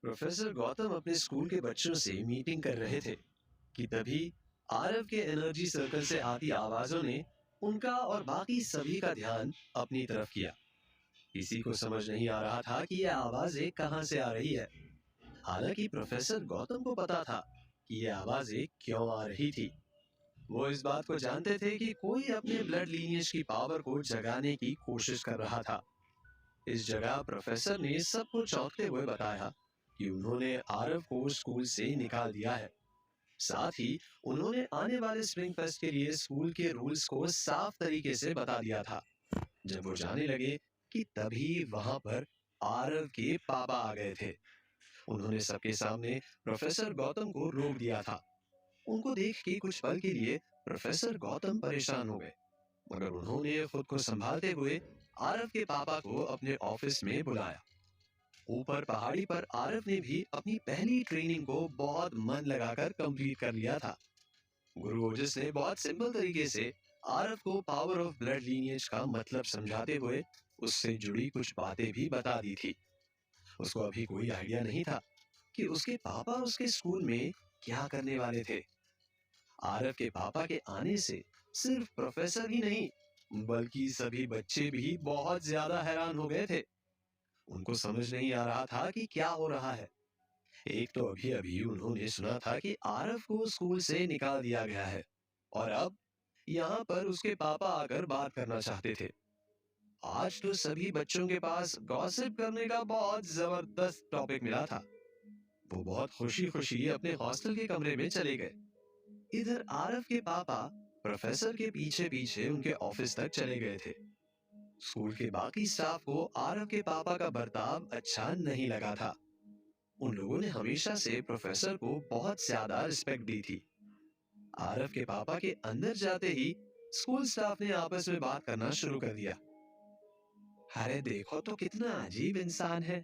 Professor Gautam अपने school के बच्चों से मीटिंग कर रहे थे कि तभी आरव के एनर्जी सर्कल से आती आवाजों ने उनका और बाकी सभी का ध्यान अपनी तरफ किया। किसी को समझ नहीं आ रहा था कि यह आवाजें कहां से आ रही है। हालांकि प्रोफेसर गौतम को पता था कि यह आवाजें क्यों आ रही थी। वो इस बात को जानते थे कि कोई अपने ब्लड लीनिएज की पावर को जगाने की कोशिश कर रहा था। इस जगह प्रोफेसर ने सबको चौंकते हुए बताया कि उन्होंने आरव को स्कूल से निकाल दिया है। साथ ही उन्होंने आने वाले स्प्रिंग फेस्ट के लिए स्कूल के रूल्स को साफ तरीके से बता दिया था। जब वो जाने लगे कि तभी वहां पर आरव के पापा आ गए थे। उन्होंने सबके सामने प्रोफेसर गौतम को रोक दिया था। उनको देख के कुछ पल के लिए प्रोफेसर गौतम परेशान हो गए, मगर उन्होंने खुद को संभालते हुए आरव के पापा को अपने ऑफिस में बुलाया। ऊपर पहाड़ी पर आरव ने भी अपनी पहली ट्रेनिंग को बहुत मन लगाकर कंप्लीट कर लिया था। गुरु ओजस ने बहुत सिंपल तरीके से आरव को पावर ऑफ ब्लड लीनिएज का मतलब समझाते हुए उससे जुड़ी कुछ बातें भी बता दी थी। उसको अभी कोई आइडिया नहीं था कि उसके पापा उसके स्कूल में क्या करने वाले थे। आरव के पापा के आने से सिर्फ प्रोफेसर ही नहीं बल्कि सभी बच्चे भी बहुत ज्यादा हैरान हो गए थे। उनको समझ नहीं आ रहा था कि क्या हो रहा है। एक तो अभी अभी उन्होंने सुना था कि आरव को स्कूल से निकाल दिया गया है और अब यहाँ पर उसके पापा आकर बात करना चाहते थे। आज तो सभी बच्चों के पास गॉसिप करने का बहुत जबरदस्त टॉपिक मिला था। वो बहुत खुशी खुशी अपने हॉस्टल के कमरे में चले गए। इधर आरव के पापा प्रोफेसर के पीछे पीछे उनके ऑफिस तक चले गए थे। स्कूल के बाकी स्टाफ को आरव के पापा का बर्ताव अच्छा नहीं लगा था। उन लोगों ने हमेशा से प्रोफेसर को बहुत ज्यादा रिस्पेक्ट दी थी। आरव के पापा के अंदर जाते ही स्कूल स्टाफ ने आपस में बात करना शुरू कर दिया। अरे देखो तो कितना अजीब इंसान है।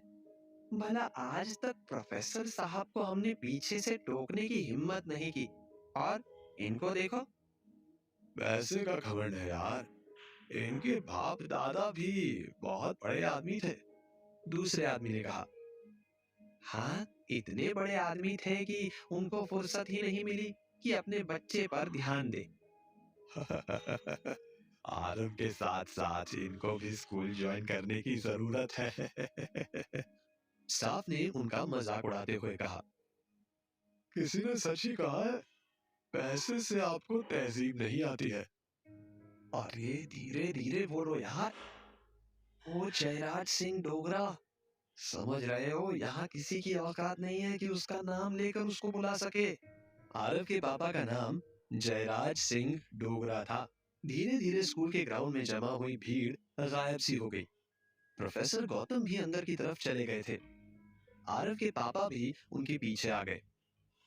भला आज तक प्रोफेसर साहब को हमने पीछे से टोकने की हिम्मत नहीं की, और इनको देखो। पैसे का घमंड है यार। इनके बाप दादा भी बहुत बड़े आदमी थे, दूसरे आदमी ने कहा। हाँ, इतने बड़े आदमी थे कि उनको फुर्सत ही नहीं मिली कि अपने बच्चे पर ध्यान दे। आरव के साथ साथ इनको भी स्कूल ज्वाइन करने की जरूरत है। स्टाफ ने उनका मजाक उड़ाते हुए कहा। किसी ने सच ही कहा है, पैसे से आपको तहजीब नहीं आती है। अरे धीरे धीरे बोलो यार। वो जयराज सिंह डोगरा, समझ रहे हो, यहाँ किसी की औकात नहीं है कि उसका नाम लेकर उसको बुला सके। आरव के पापा का नाम जयराज सिंह डोगरा था। धीरे धीरे स्कूल के ग्राउंड में जमा हुई भीड़ गायब सी हो गई। प्रोफेसर गौतम भी अंदर की तरफ चले गए थे। आरव के पापा भी उनके पीछे आ गए।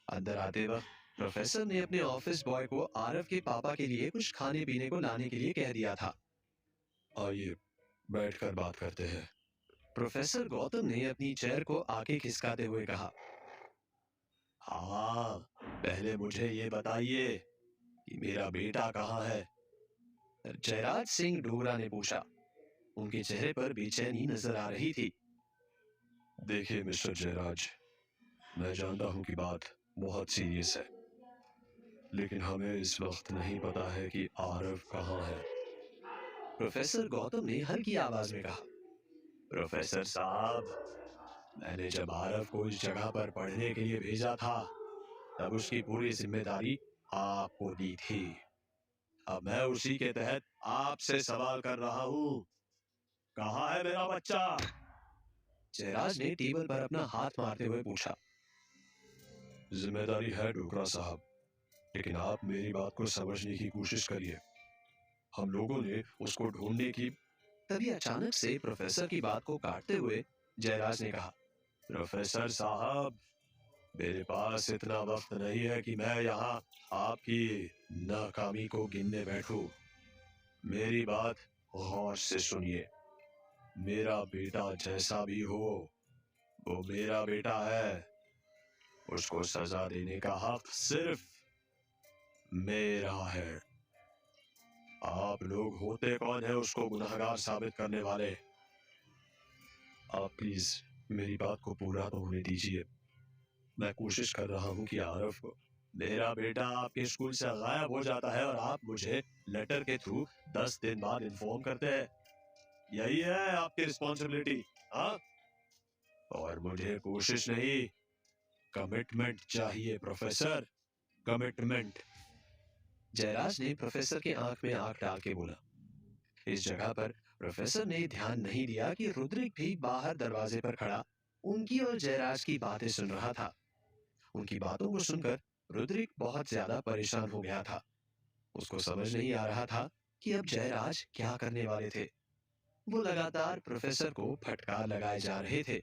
अंदर आते वक्त प्रोफेसर ने अपने ऑफिस बॉय को आरव के पापा के लिए कुछ खाने पीने को लाने के लिए कह दिया था। आइए बैठकर बात करते हैं। प्रोफेसर गौतम ने अपनी चेयर को आगे खिसकाते हुए कहा। हाँ, पहले मुझे ये बताइए कि मेरा बेटा कहाँ है? जयराज सिंह डोगरा ने पूछा। उनके चेहरे पर बेचैनी नजर आ रही थी। देखिए मिस्टर जयराज, मैं जानता हूँ कि बात बहुत सीरियस है, लेकिन हमें इस वक्त नहीं पता है कि आरव कहाँ है। प्रोफेसर गौतम ने हल्की आवाज में कहा। प्रोफेसर साहब, मैंने जब आरव को इस जगह पर पढ़ने के लिए भेजा था तब उसकी पूरी जिम्मेदारी आपको दी थी। अब मैं उसी के तहत आपसे सवाल कर रहा हूँ, कहाँ है मेरा बच्चा? जयराज ने टेबल पर अपना हाथ मारते हुए पूछा। जिम्मेदारी है डोगरा साहब, लेकिन आप मेरी बात को समझने की कोशिश करिए। हम लोगों ने उसको ढूंढने की। तभी अचानक से प्रोफेसर की बात को काटते हुए जयराज ने कहा। प्रोफेसर साहब, मेरे पास इतना वक्त नहीं है कि मैं यहाँ आपकी नाकामी को गिनने बैठूं। मेरी बात गौर से सुनिए। मेरा बेटा जैसा भी हो, वो मेरा बेटा है। उसको सजा देने का हक सिर्फ मेरा है। आप लोग होते कौन है उसको गुनहगार साबित करने वाले? आप प्लीज मेरी बात को पूरा तो होने दीजिए। मैं कोशिश कर रहा हूँ कि आरव को, मेरा बेटा आपके स्कूल से गायब हो जाता है और आप मुझे लेटर के थ्रू 10 दिन बाद इन्फॉर्म करते हैं। यही है आपकी रिस्पॉन्सिबिलिटी, हाँ? और मुझे कोशिश नहीं, कमिटमेंट चाहिए प्रोफेसर, कमिटमेंट। जयराज ने प्रोफेसर की आंख में आंख डाल के बोला। इस जगह पर प्रोफेसर ने ध्यान नहीं दिया कि रुद्रिक भी बाहर दरवाजे पर खड़ा उनकी और जयराज की बातें सुन रहा था। उनकी बातों को सुनकर रुद्रिक बहुत ज्यादा परेशान हो गया था। उसको समझ नहीं आ रहा था कि अब जयराज क्या करने वाले थे। वो लगातार प्रोफेसर को फटकार लगाए जा रहे थे।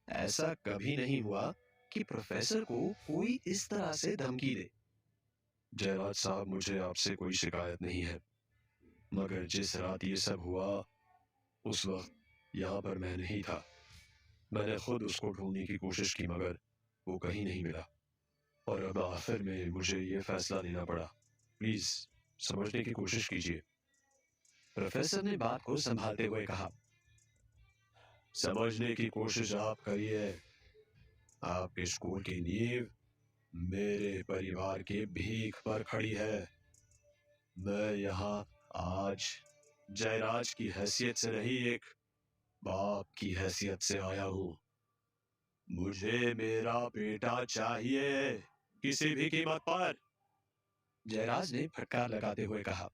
ऐसा कभी नहीं हुआ कि प्रोफेसर को कोई इस तरह से धमकी दे। जयराज साहब, मुझे आपसे कोई शिकायत नहीं है, मगर जिस रात ये सब हुआ उस वक्त यहाँ पर मैं नहीं था। मैंने खुद उसको ढूंढने की कोशिश की मगर वो कहीं नहीं मिला और अब आखिर में मुझे ये फैसला लेना पड़ा। प्लीज समझने की कोशिश कीजिए। प्रोफेसर ने बात को संभालते हुए कहा। समझने की कोशिश आप करिए। आपके स्कूल की नींव मेरे परिवार के भीख पर खड़ी है। मैं यहाँ आज जयराज की हैसियत से नहीं, एक बाप की हैसियत से आया हूँ। मुझे मेरा बेटा चाहिए, किसी भी कीमत पर। जयराज ने फटकार लगाते हुए कहा।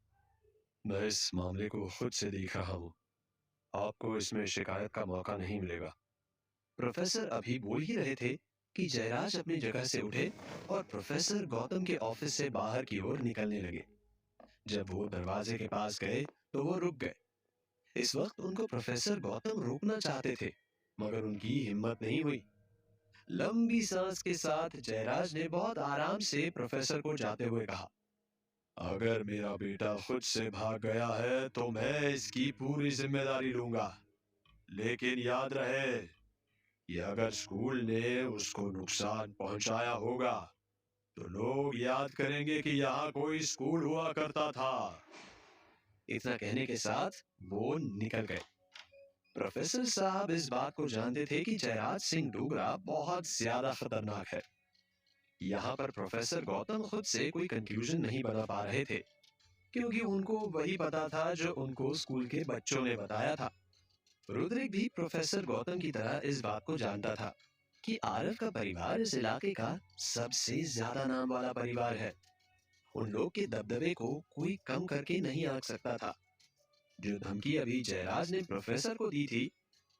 मैं इस मामले को खुद से देख रहा हूँ, आपको इसमें शिकायत का मौका नहीं मिलेगा। प्रोफेसर अभी बोल ही रहे थे कि जयराज अपनी जगह से उठे और प्रोफेसर गौतम के ऑफिस से बाहर की ओर निकलने लगे। जब वो दरवाजे के पास गए तो वो रुक गए। इस वक्त उनको प्रोफेसर गौतम रोकना चाहते थे मगर उनकी हिम्मत नहीं हुई। लंबी सांस के साथ जयराज ने बहुत आराम से प्रोफेसर को जाते हुए कहा, अगर मेरा बेटा खुद से भाग गया है तो मैं इसकी पूरी जिम्मेदारी लूंगा। लेकिन याद रहे कि अगर स्कूल ने उसको नुकसान पहुंचाया होगा तो लोग याद करेंगे कि यहाँ कोई स्कूल हुआ करता था। इतना कहने के साथ वो निकल गए। प्रोफेसर साहब इस बात को जानते थे कि जयराज सिंह डोगरा बहुत ज्यादा खतरनाक है। यहाँ पर प्रोफेसर गौतम खुद से कोई कंक्लूजन नहीं बना पा रहे थे क्योंकि उनको वही पता था जो उनको स्कूल के बच्चों ने बताया था। रुद्रिक भी प्रोफेसर गौतम की तरह इस बात को जानता था कि आरव का परिवार इस इलाके का सबसे ज्यादा नाम वाला परिवार है। उन लोग के दबदबे को कोई कम करके नहीं आंक सकता था। जो धमकी अभी जयराज ने प्रोफेसर को दी थी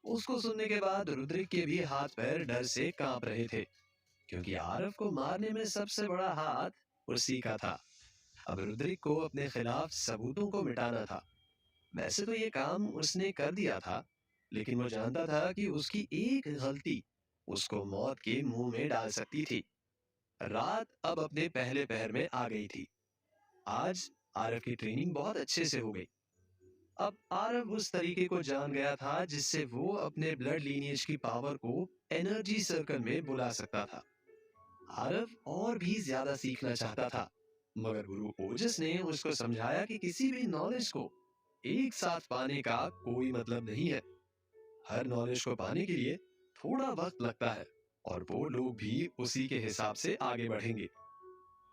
उसको सुनने के बाद रुद्रिक के भी हाथ पैर डर से कांप रहे थे क्योंकि आरव को मारने में सबसे बड़ा हाथ उसी का था। अब रुद्रिक को अपने खिलाफ सबूतों को मिटाना था। वैसे तो ये काम उसने कर दिया था लेकिन वो जानता था कि उसकी एक गलती उसको मौत के मुंह में डाल सकती थी। रात अब अपने पहले पहर में आ गई थी। आज आरव की ट्रेनिंग बहुत अच्छे से हो गई। अब आरव उस तरीके को जान गया था जिससे वो अपने ब्लड लीनिएज की पावर को एनर्जी सर्कल में बुला सकता था। आरव और भी ज्यादा सीखना चाहता था मगर गुरु ओजस ने उसको समझाया कि किसी भी नॉलेज को एक साथ पाने का कोई मतलब नहीं है। हर नॉलेज को पाने के लिए थोड़ा वक्त लगता है और वो लोग भी उसी के हिसाब से आगे बढ़ेंगे।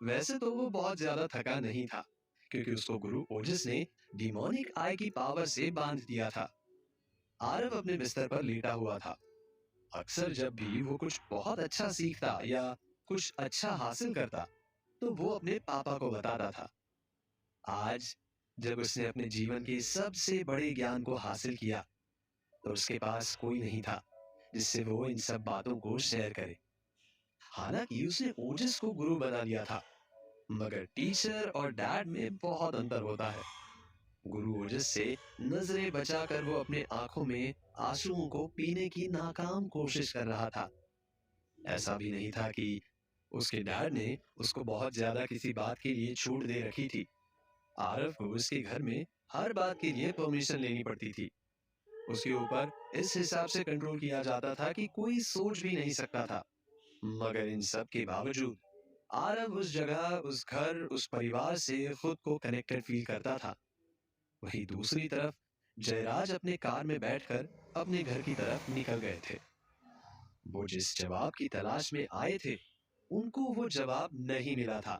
वैसे तो वो बहुत ज्यादा थका नहीं था क्योंकि उसको गुरु ओजस ने डिमोनिक आई की पावर से बांध दिया था। आरव अपने बिस्तर पर लेटा हुआ था। अक्सर जब भी वो कुछ बहुत अच्छा सीखता या कुछ अच्छा हासिल करता तो वो अपने पापा को बताता था। आज जब उसने अपने जीवन के सबसे बड़े ज्ञान को हासिल किया तो उसके पास कोई नहीं था जिससे वो इन सब बातों को शेयर करे। हालांकि उसने ओजस को गुरु बना लिया था मगर टीचर और डैड में बहुत अंतर होता है। गुरु ओजस से नजरें बचाकर वो अपने आंखों में आंसुओं को पीने की नाकाम कोशिश कर रहा था। ऐसा भी नहीं था कि उसके डैड ने उसको बहुत ज्यादा किसी बात के लिए छूट दे रखी थी। आरव को उसके घर में हर बात के लिए परमिशन लेनी पड़ती थी। उसके ऊपर इस हिसाब से कंट्रोल किया जाता था कि कोई सोच भी नहीं सकता था। मगर इन सब के बावजूद आरव उस जगह, उस घर, उस परिवार से खुद को कनेक्टेड फील करता था। वहीं दूसरी तरफ जयराज अपने कार में बैठकर अपने घर की तरफ निकल गए थे। वो जिस जवाब की तलाश में आए थे, उनको वो जवाब नहीं मिला था।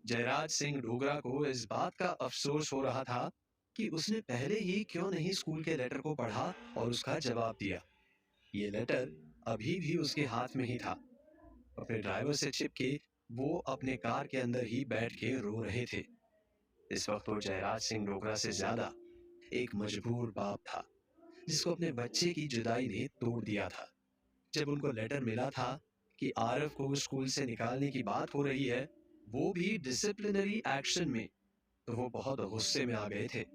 जयराज सिंह डोगरा को इस बात का अफसोस हो रहा था कि उसने पहले ही क्यों नहीं स्कूल के लेटर को पढ़ा और उसका जवाब दिया। ये लेटर अभी भी उसके हाथ में ही था। अपने ड्राइवर से चिपके वो अपने कार के अंदर ही बैठ के रो रहे थे। इस वक्त वो जयराज सिंह डोगरा से ज्यादा एक मजबूर बाप था, जिसको अपने बच्चे की जुदाई ने तोड़ दिया था। जब उनको लेटर मिला था कि आरव को स्कूल से निकालने की बात हो रही है, वो भी डिसिप्लिनरी एक्शन में, तो वो बहुत गुस्से में आ गए थे।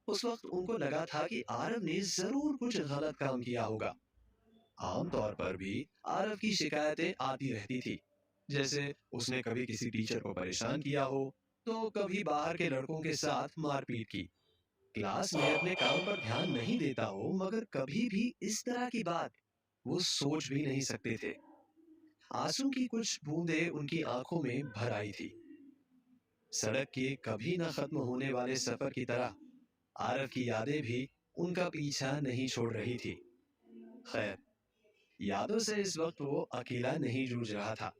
उस वक्त उनको लगा था कि आरव ने जरूर कुछ गलत काम किया होगा। आमतौर पर भी आरव की शिकायतें आती रहती थी, जैसे उसने कभी किसी टीचर को परेशान किया हो, तो कभी बाहर के लड़कों के साथ मारपीट की, क्लास में अपने काम पर ध्यान नहीं देता हो, मगर कभी भी इस तरह की बात वो सोच भी नहीं सकते थे। आंसू की कुछ बूंदें उनकी आंखों में भर आई थी। सड़क के कभी न खत्म होने वाले सफर की तरह आरव की यादें भी उनका पीछा नहीं छोड़ रही थी। खैर, यादों से इस वक्त वो अकेला नहीं जूझ रहा था।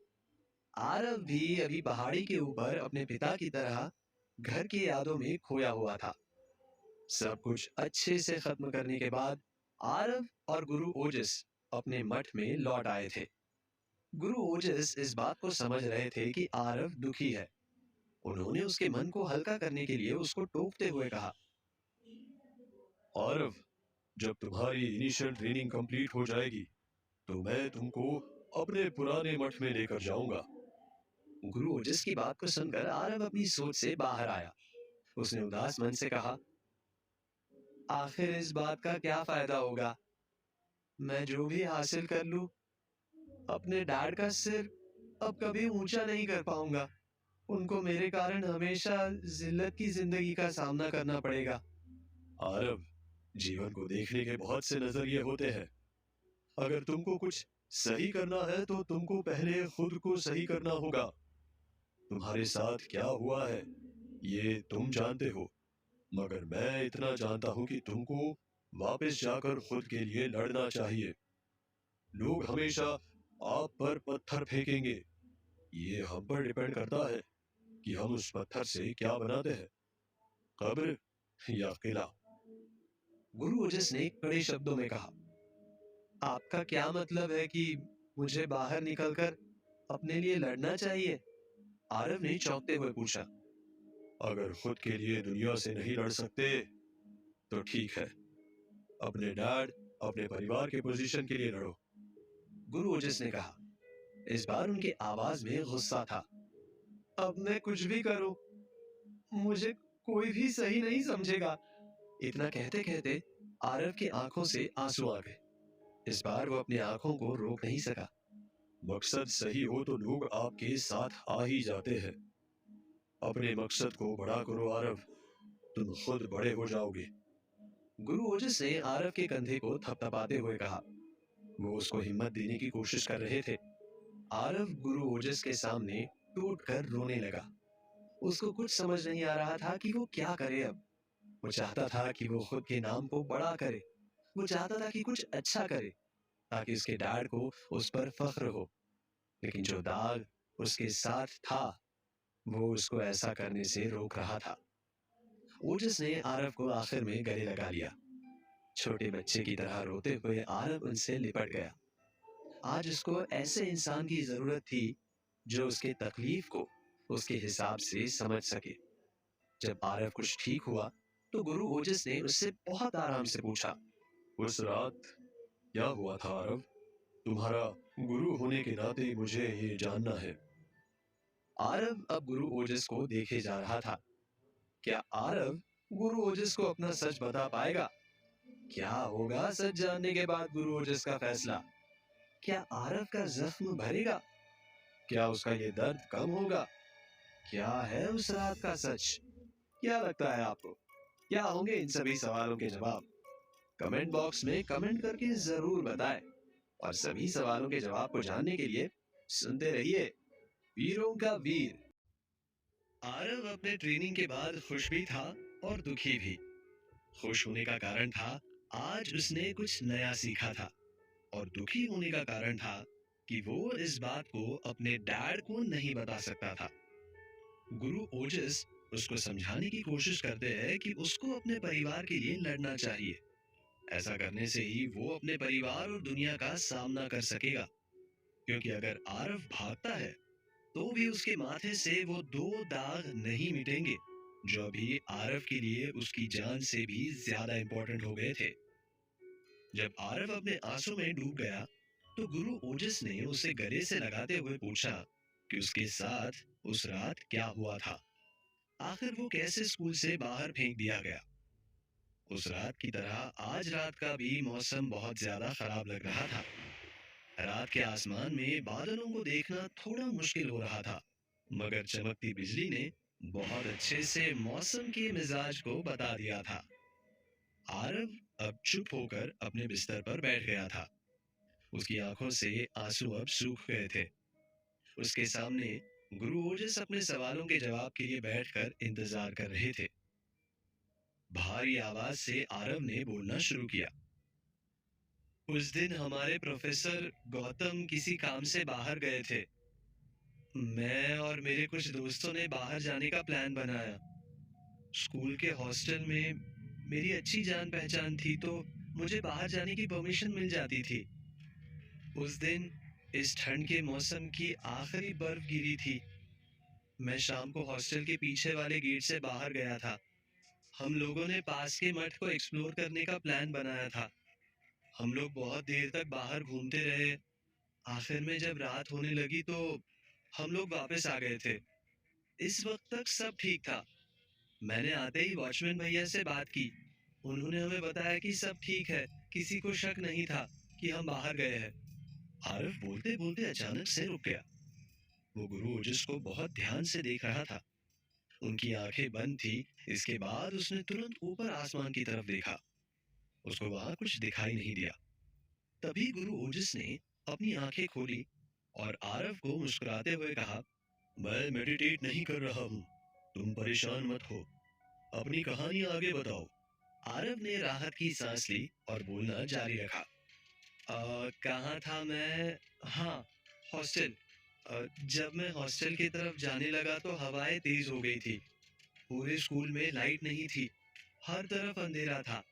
आरव भी अभी पहाड़ी के ऊपर अपने पिता की तरह घर की यादों में खोया हुआ था। सब कुछ अच्छे से खत्म करने के बाद आरव और गुरु ओजस अपने मठ में लौट आए थे। गुरु ओजस इस बात को समझ रहे थे कि आरव दुखी है। उन्होंने उसके मन को हल्का करने के लिए उसको टोकते हुए कहा, आरव, जब तुम्हारी इनिशियल ट्रेनिंग कंप्लीट हो जाएगी, तो मैं तुमको अपने पुराने मठ में लेकर जाऊंगा। गुरु ओजस की बात को सुनकर आरव अपनी सोच से बाहर आया। उसने उदास मन से कहा, आखिर इस बात का क्या फायदा होगा? मैं जो भी हासिल कर लूं, अपने डैड का सिर अब कभी ऊंचा नहीं कर पाऊंगा। उनको मेरे कारण हमेशा जिल्लत की जिंदगी का सामना करना पड़ेगा। आरव, जीवन को देखने के बहुत से नजरिए होते हैं। अगर तुमको कुछ सही करना है तो तुमको पहले खुद को सही करना होगा। तुम्हारे साथ क्या हुआ है ये तुम जानते हो, मगर मैं इतना जानता हूं कि तुमको वापस जाकर खुद के लिए लड़ना चाहिए। लोग हमेशा आप पर पत्थर फेंकेंगे, ये हम पर डिपेंड करता है कि हम उस पत्थर से क्या बनाते हैं, कब्र या किला। गुरु ओजस ने कड़े शब्दों में कहा, आपका क्या मतलब है कि मुझे बाहर निकलकर अपने लिए लड़ना चाहिए? आरव ने चौंकते हुए पूछा। अगर खुद के लिए दुनिया से नहीं लड़ सकते तो ठीक है, अपने डैड, अपने परिवार के पोजीशन के लिए लड़ो। गुरु ओजस ने कहा। इस बार उनकी आवाज में गुस्सा था। अब मैं कुछ भी करूं, मुझे कोई भी सही नहीं समझेगा। इतना कहते कहते आरव की आंखों से आंसू आ गए। इस बार वो अपनी आंखों को रोक नहीं सका। मकसद सही हो तो लोग आपके साथ आ ही जाते हैं। अपने मकसद को बड़ा करो आरव, तुम खुद बड़े हो जाओगे। गुरु ओजस ने आरव के कंधे को थपथपाते हुए कहा। वो उसको हिम्मत देने की कोशिश कर रहे थे। आरव गुरु ओजस के सामने टूट कर रोने लगा। उसको कुछ समझ नहीं आ रहा था कि वो क्या करे अब। वो चाहता था कि वो खुद के नाम को बड़ा करे। वो चाहता था कि कुछ अच्छा करे, ताकि उसके डैड को उस पर फख्र हो। लेकिन जो दाग उसके साथ था, वो उसको ऐसा करने से रोक रहा था। ओजस ने आरव को आखिर में गले लगा लिया। छोटे बच्चे की तरह रोते हुए आरव उनसे लिपट गया। आज उसको ऐसे इंसान की जरूरत थी जो उसके तकलीफ को उसके हिसाब से समझ सके। जब आरव कुछ ठीक हुआ तो गुरु ओजस ने उससे बहुत आराम से पूछा, उस रात क्या हुआ था आरव? तुम्हारा गुरु होने के नाते मुझे ये जानना है। आरव अब गुरु ओजस को देखे जा रहा था। क्या आरव गुरु ओजस को अपना सच बता पाएगा? क्या होगा सच जानने के बाद गुरु ओजस का फैसला? क्या आरव का जख्म भरेगा? क्या उसका ये दर्द कम होगा? क्या है उस रात का सच? क्या लगता है आपको? क्या होंगे इन सभी सवालों के जवाब? कमेंट बॉक्स में कमेंट करके जरूर बताएं। और सभी सवालों के जवाब को जानने के लिए सुनते रहिए वीरों का वीर। आरव अपने ट्रेनिंग के बाद खुश भी था और दुखी भी। खुश होने का कारण था आज उसने कुछ नया सीखा था। और दुखी होने का कारण था कि वो इस बात को अपने डैड को नहीं बता सकता था। गुरु ओजस उसको समझाने की कोशिश करते हैं कि उसको अपने परिवार के लिए लड़ना चाहिए। ऐसा करने से ही वो अपने परिवार और दुनिया का सामना कर सकेगा, क्योंकि अगर आरव भागता है तो भी उसके माथे से वो दो दाग नहीं मिटेंगे, जो अभी आरव के लिए उसकी जान से भी ज्यादा इंपॉर्टेंट हो गए थे। जब आरव अपने आंसू में डूब गया तो गुरु ओजस ने उसे गले से लगाते हुए पूछा कि उसके साथ उस रात क्या हुआ था। आखिर वो कैसे स्कूल से बाहर फेंक दिया गया। उस रात की तरह आज रात का भी मौसम बहुत ज्यादा खराब लग रहा था। रात के आसमान में बादलों को देखना थोड़ा मुश्किल हो रहा था, मगर चमकती बिजली ने बहुत अच्छे से मौसम के मिजाज को बता दिया था। आरव अब चुप होकर अपने बिस्तर पर बैठ गया था। उसकी आंखों से आंसू अब सूख गए थे। उसके सामने गुरु ओजस अपने सवालों के जवाब के लिए बैठकर इंतजार कर रहे थे। भारी आवाज से आरव ने बोलना शुरू किया। उस दिन हमारे प्रोफेसर गौतम किसी काम से बाहर गए थे। मैं और मेरे कुछ दोस्तों ने बाहर जाने का प्लान बनाया। स्कूल के हॉस्टल में मेरी अच्छी जान पहचान थी, तो मुझे बाहर जाने की परमिशन मिल जाती थी। उस दिन इस ठंड के मौसम की आखिरी बर्फ गिरी थी। मैं शाम को हॉस्टल के पीछे वाले गेट से बाहर गया था। हम लोगों ने पास के मठ को एक्सप्लोर करने का प्लान बनाया था। हम लोग बहुत देर तक बाहर घूमते रहे। आखिर में जब रात होने लगी तो हम लोग वापस आ गए थे। इस वक्त तक सब ठीक था। मैंने आते ही वॉचमैन भैया से बात की। उन्होंने हमें बताया कि सब ठीक है, किसी को शक नहीं था कि हम बाहर गए हैं। आरिफ बोलते बोलते अचानक से रुक गया। वो गुरु ओजस को बहुत ध्यान से देख रहा था। उनकी आंखें बंद थी। इसके बाद उसने तुरंत ऊपर आसमान की तरफ देखा। उसको वहां कुछ दिखाई नहीं दिया। तभी गुरु ओजस ने अपनी आंखें खोली और आरव को मुस्कुराते हुए कहा, मैं मेडिटेट नहीं कर रहा हूँ, तुम परेशान मत हो, अपनी कहानी आगे बताओ। आरव ने राहत की सांस ली और बोलना जारी रखा। कहाँ था मैं? हाँ, हॉस्टल। जब मैं हॉस्टल की तरफ जाने लगा तो हवाएं तेज हो गई थी। पूरे स्कूल में लाइट नहीं थी, हर तरफ अंधेरा था।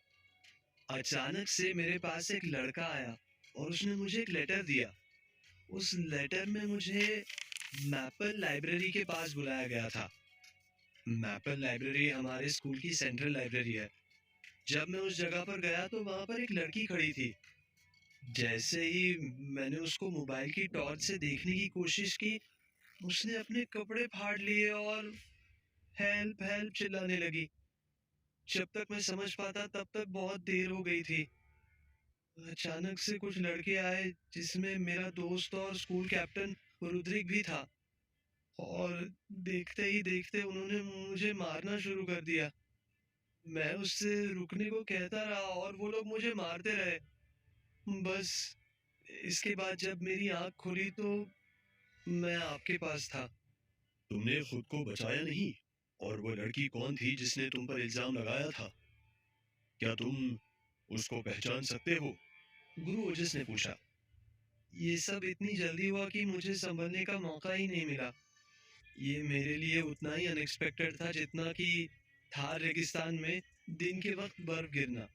अचानक से मेरे पास एक लड़का आया और उसने मुझे एक लेटर दिया। उस लेटर में मुझे मैपल लाइब्रेरी के पास बुलाया गया था। मैपल लाइब्रेरी हमारे स्कूल की सेंट्रल लाइब्रेरी है। जब मैं उस जगह पर गया तो वहां पर एक लड़की खड़ी थी। जैसे ही मैंने उसको मोबाइल की टॉर्च से देखने की कोशिश की, उसने अपने कपड़े फाड़ लिए और हेल्प हेल्प चिल्लाने लगी। जब तक मैं समझ पाता तब तक बहुत देर हो गई थी। अचानक से कुछ लड़के आए, जिसमें मेरा दोस्त और स्कूल कैप्टन रुद्रिक भी था, और देखते ही देखते उन्होंने मुझे मारना शुरू कर दिया। मैं उससे रुकने को कहता रहा और वो लोग मुझे मारते रहे। बस इसके बाद जब मेरी आंख खुली तो मैं आपके पास था। तुमने खुद को बचाया नहीं? और वो लड़की कौन थी जिसने तुम पर इल्जाम लगाया था? क्या तुम उसको पहचान सकते हो? गुरु ओजस ने पूछा। ये सब इतनी जल्दी हुआ कि मुझे संभलने का मौका ही नहीं मिला। ये मेरे लिए उतना ही अनएक्सपेक्टेड था जितना कि थार रेगिस्तान में दिन के वक्त बर्फ गिरना।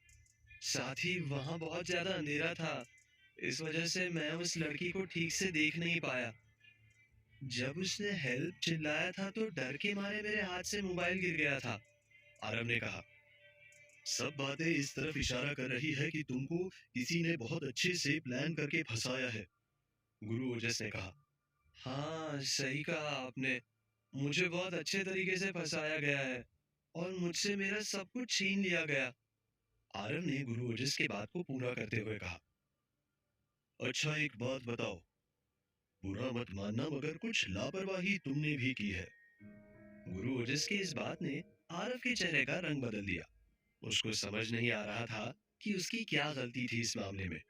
साथ ही वहां बहुत ज्यादा अंधेरा था। इस वजह से मैं उस लड़की को ठीक से देख नहीं पाया। जब उसने हेल्प चिल्लाया था तो डर के मारे मेरे हाथ से मोबाइल गिर गया था। आरव ने कहा। सब बातें इस तरफ इशारा कर रही है कि तुमको किसी ने बहुत अच्छे से प्लान करके फंसाया है, गुरु ओजस ने कहा। हाँ, सही कहा आपने। मुझे बहुत अच्छे तरीके से फंसाया गया है और मुझसे मेरा सब कुछ छीन लिया गया। आरव ने गुरु ओजस के बात को पूरा करते हुए कहा। अच्छा, एक बात बताओ, बुरा मत मानना मगर कुछ लापरवाही तुमने भी की है। गुरु ओजस की इस बात ने आरव के चेहरे का रंग बदल दिया। उसको समझ नहीं आ रहा था कि उसकी क्या गलती थी इस मामले में।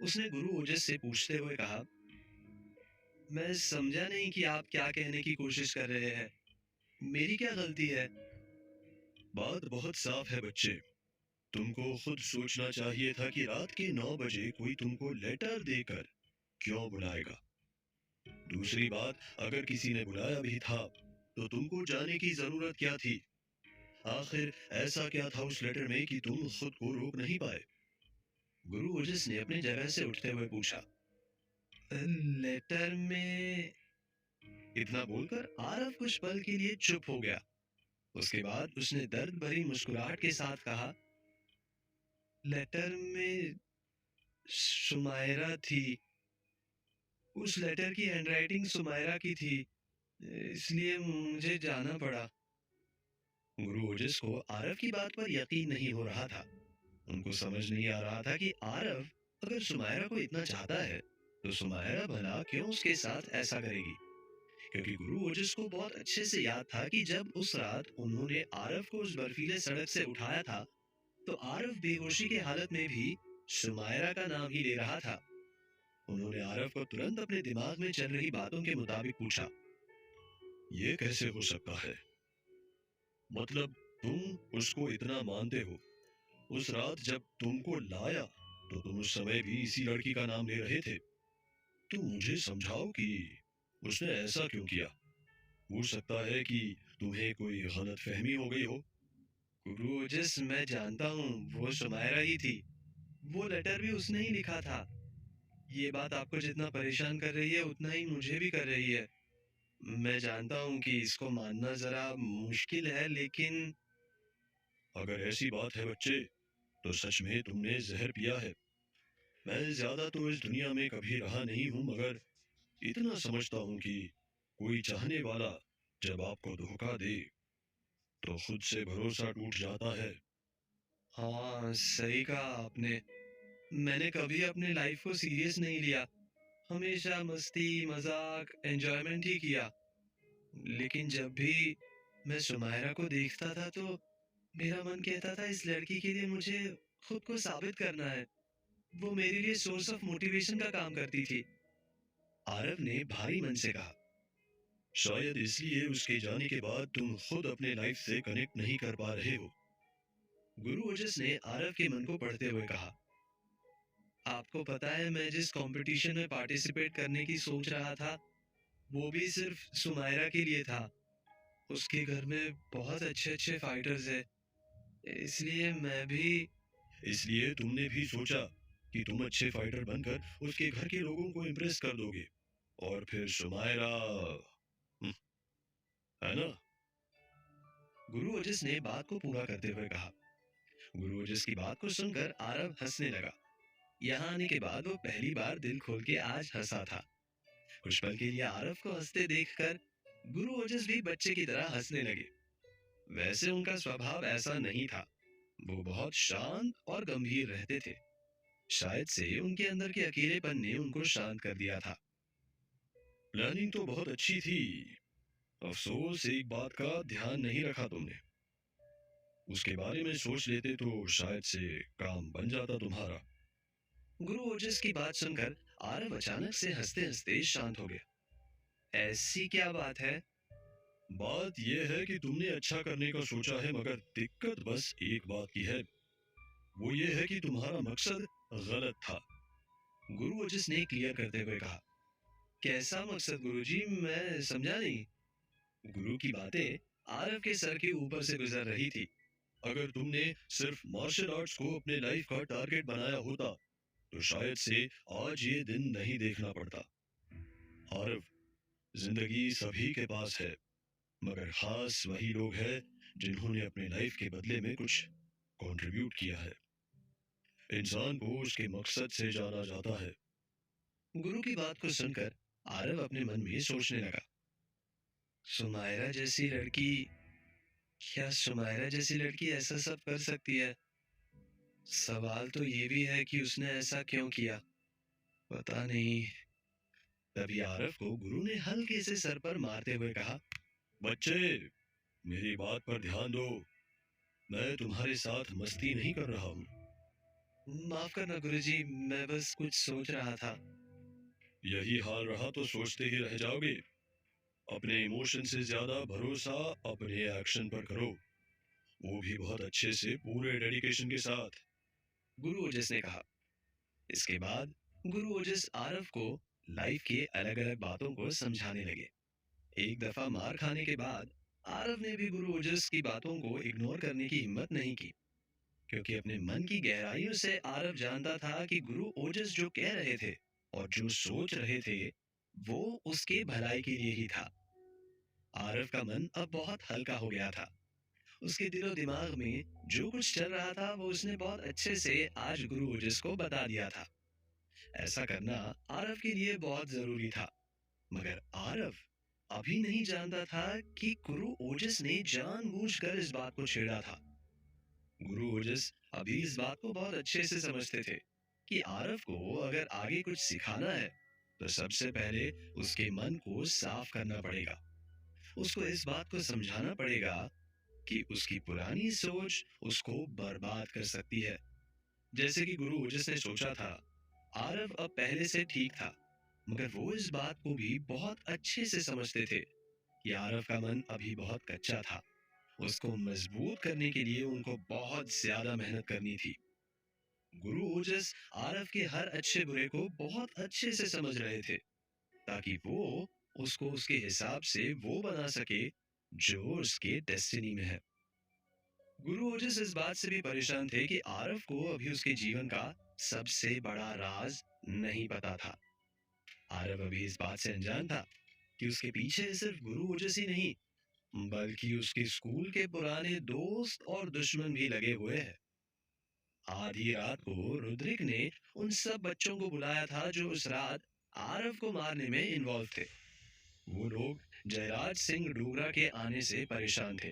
उसने गुरु ओजस से पूछते हुए कहा, मैं समझा नहीं कि आप क्या कहने की कोशिश कर रहे हैं। मेरी क्या गलती है? बात बहुत साफ है बच्चे। तुमको खुद सोचना चाहिए था कि रात के 9 बजे कोई तुमको लेटर देकर क्यों बुलाएगा। दूसरी बात, अगर किसी ने बुलाया भी था तो तुमको जाने की जरूरत क्या थी। आखिर ऐसा क्या था उस लेटर में कि तुम खुद को रोक नहीं पाए। गुरु ओजस ने अपनी जगह से उठते हुए पूछा, लेटर में। इतना बोलकर आरव कुछ पल के लिए चुप हो गया। उसके बाद उसने दर्द भरी मुस्कुराहट के साथ कहा, लेटर में सुमायरा थी। उस लेटर की हैंडराइटिंग सुमायरा की थी, इसलिए मुझे जाना पड़ा। गुरु ओजस को आरव की बात पर यकीन नहीं हो रहा था। उनको समझ नहीं आ रहा था कि आरव अगर सुमायरा को इतना चाहता है तो सुमायरा भला क्यों उसके साथ ऐसा करेगी। क्योंकि गुरु ओजस को बहुत अच्छे से याद था कि जब उस रात उन्होंने आरव को उस बर्फीले सड़क से उठाया था तो आरव बेहोशी की हालत में भी सुमायरा का नाम ही ले रहा था। उन्होंने आरव को तुरंत अपने दिमाग में चल रही बातों के मुताबिक पूछा, ये कैसे हो सकता है। मतलब तुम उसको इतना मानते हो। उस रात जब तुमको लाया तो तुम उस समय भी इसी लड़की का नाम ले रहे थे। तो मुझे समझाओ कि उसने ऐसा क्यों किया। हो सकता है कि तुम्हें कोई गलत फहमी हो गई हो। गुरु ओजस, मैं जानता हूँ वो सुमायरा ही थी। वो लेटर भी उसने ही लिखा था। ये बात आपको जितना परेशान कर रही है उतना ही मुझे भी कर रही है। मैं जानता हूँ कि इसको मानना जरा मुश्किल है, लेकिन अगर ऐसी बात है बच्चे तो सच में तुमने जहर पिया है। मैं ज्यादा तो इस दुनिया में कभी रहा नहीं हूँ, मगर इतना समझता हूँ कि कोई चाहने वाला जब आपको धोखा दे तो खुद से भरोसा टूट जाता है। हाँ, सही कहा आपने। मैंने कभी अपने लाइफ को सीरियस नहीं लिया। हमेशा मस्ती मजाक एंजॉयमेंट ही किया। लेकिन जब भी मैं सुमायरा को देखता था तो मेरा मन कहता था इस लड़की के लिए मुझे खुद को साबित करना है। वो मेरे लिए सोर्स ऑफ मोटिवेशन का काम करती थी। आरव ने भारी मन से कहा, शायद इसलिए उसके जाने के बाद तुम खुद अपने लाइफ से कनेक्ट नहीं कर पा रहे हो। गुरु ओजस ने आरव के मन को पढ़ते हुए कहा, आपको पता है मैं जिस कंपटीशन में पार्टिसिपेट करने की सोच रहा था वो भी सिर्फ सुमायरा के लिए था। उसके घर में बहुत अच्छे अच्छे फाइटर्स हैं, इसलिए मैं भी। इसलिए तुमने भी सोचा कि तुम अच्छे फाइटर बनकर उसके घर के लोगों को इम्प्रेस कर दोगे और फिर सुमायरा, है ना। गुरु ओजस ने बात को पूरा करते हुए कहा। गुरु ओजस की बात को सुनकर आरव हंसने लगा। यहाँ आने के बाद वो पहली बार दिल खोल के आज हंसा था। कुछ पल के लिए आरव को हंसते देखकर गुरु ओजस भी बच्चे की तरह हंसने लगे। वैसे उनका स्वभाव ऐसा नहीं था। वो बहुत शांत और गंभीर रहते थे। शायद से उनके अंदर के अकेलेपन ने उनको शांत कर दिया था। प्लानिंग तो बहुत अच्छी थी, अफसोस एक बात का ध्यान नहीं रखा तुमने। उसके बारे में सोच लेते तो शायद से काम बन जाता तुम्हारा। गुरु ओजस की बात सुनकर आरव अचानक से हंसते हंसते शांत हो गया। ऐसी क्या बात है। बात यह है कि तुमने अच्छा करने का सोचा है, मगर दिक्कत बस एक बात की है। वो ये है कि तुम्हारा मकसद गलत था। गुरु ओजस ने क्लियर करते हुए कहा। कैसा मकसद गुरुजी, मैं समझा नहीं। गुरु की बातें आरव के सर के ऊपर से गुजर रही थी। अगर तुमने सिर्फ मार्शल आर्ट्स को अपने लाइफ का टारगेट बनाया होता तो शायद से आज ये दिन नहीं देखना पड़ता। आरव, जिंदगी सभी के पास है, मगर खास वही लोग हैं जिन्होंने अपने लाइफ के बदले में कुछ कंट्रीब्यूट किया है। इंसान को उसके मकसद से जाना जाता है। गुरु की बात को सुनकर आरव अपने मन में सोचने लगा। सुमायरा जैसी लड़की, क्या सुमायरा जैसी लड़की ऐसा सब कर सकती है। सवाल तो ये भी है कि उसने ऐसा क्यों किया, पता नहीं। तभी आरव को गुरु ने हल्के से सर पर मारते हुए कहा, बच्चे, मेरी बात पर ध्यान दो। मैं तुम्हारे साथ मस्ती नहीं कर रहा हूँ। माफ करना गुरुजी, मैं बस कुछ सोच रहा था। यही हाल रहा तो सोचते ही रह जाओगे। अपने इमोशन से ज्यादा भरोसा अपने एक्शन पर करो। वो भी बहुत अच्छे से, पूरे डेडिकेशन के साथ, गुरु ओजस ने कहा। इसके बाद गुरु ओजस आरव को लाइफ के अलग अलग बातों को समझाने लगे। एक दफा मार खाने के बाद आरव ने भी गुरु ओजस की बातों को इग्नोर करने की हिम्मत नहीं की, क्योंकि अपने मन की गहराइयों से आरव जानता था कि गुरु ओजस जो कह रहे थे और जो सोच रहे थे वो उसके भलाई के लिए ही था। आरव का मन अब बहुत हल्का हो गया था। उसके दिलो दिमाग में जो कुछ चल रहा था वो उसने बहुत अच्छे से आज गुरु ओजस को बता दिया था। ऐसा करना आरव के लिए बहुत जरूरी था, मगर आरव अभी नहीं जानता था कि गुरु ओजस ने जानबूझकर इस बात को छेड़ा था। गुरु ओजस अभी इस बात को बहुत अच्छे से समझते थे कि आरव को अगर आगे कुछ सिखाना है तो सबसे पहले उसके मन को साफ करना पड़ेगा। उसको इस बात को समझाना पड़ेगा कि उसकी पुरानी सोच उसको बर्बाद कर सकती है। जैसे कि गुरु ओजस ने सोचा था, आरव अब पहले से ठीक था, मगर वो इस बात को भी बहुत अच्छे से समझते थे कि आरव का मन अभी बहुत कच्चा था। उसको मजबूत करने के लिए उनको बहुत ज्यादा मेहनत करनी थी। गुरु ओजस आरव के हर अच्छे बुरे को बहुत अच्छे से समझ रहे थे, ताकि वो उसको उसके हिसाब से वो बना सके जो उसके डेस्टिनी में है। गुरु ओजस इस बात से भी परेशान थे कि आरव को अभी उसके जीवन का सबसे बड़ा राज नहीं पता था। आरव अभी इस बात से अनजान था कि उसके पीछे सिर्फ गुरु ओजस ही नहीं, बल्कि उसके स्कूल के पुराने दोस्त और दुश्मन भी लगे हुए हैं। आधी रात को रुद्रिक ने उन सब बच्चों को बुलाया था जो उस रात आरव को मारने में इन्वॉल्व थे। वो लोग जयराज सिंह डोगरा के आने से परेशान थे।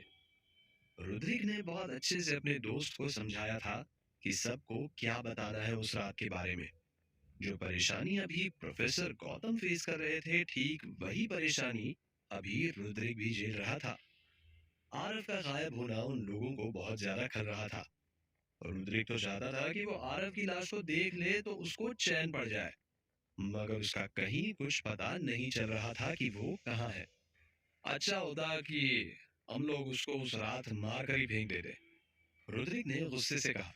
रुद्रिक ने बहुत अच्छे से अपने दोस्त को समझाया था कि सबको क्या बताना है उस रात के बारे में। जो परेशानी अभी प्रोफेसर गौतम फेस कर रहे थे, ठीक वही परेशानी अभी रुद्रिक भी झेल रहा था। आरव का गायब होना उन लोगों को बहुत ज्यादा खल रहा था। रुद्रिक तो चाहता था कि वो आरव की लाश को देख ले तो उसको चैन पड़ जाए, मगर उसका कहीं कुछ पता नहीं चल रहा था कि वो कहाँ है। अच्छा होता कि हम लोग उसको उस रात मार कर ही फेंक देते, रुद्रिक ने गुस्से से कहा।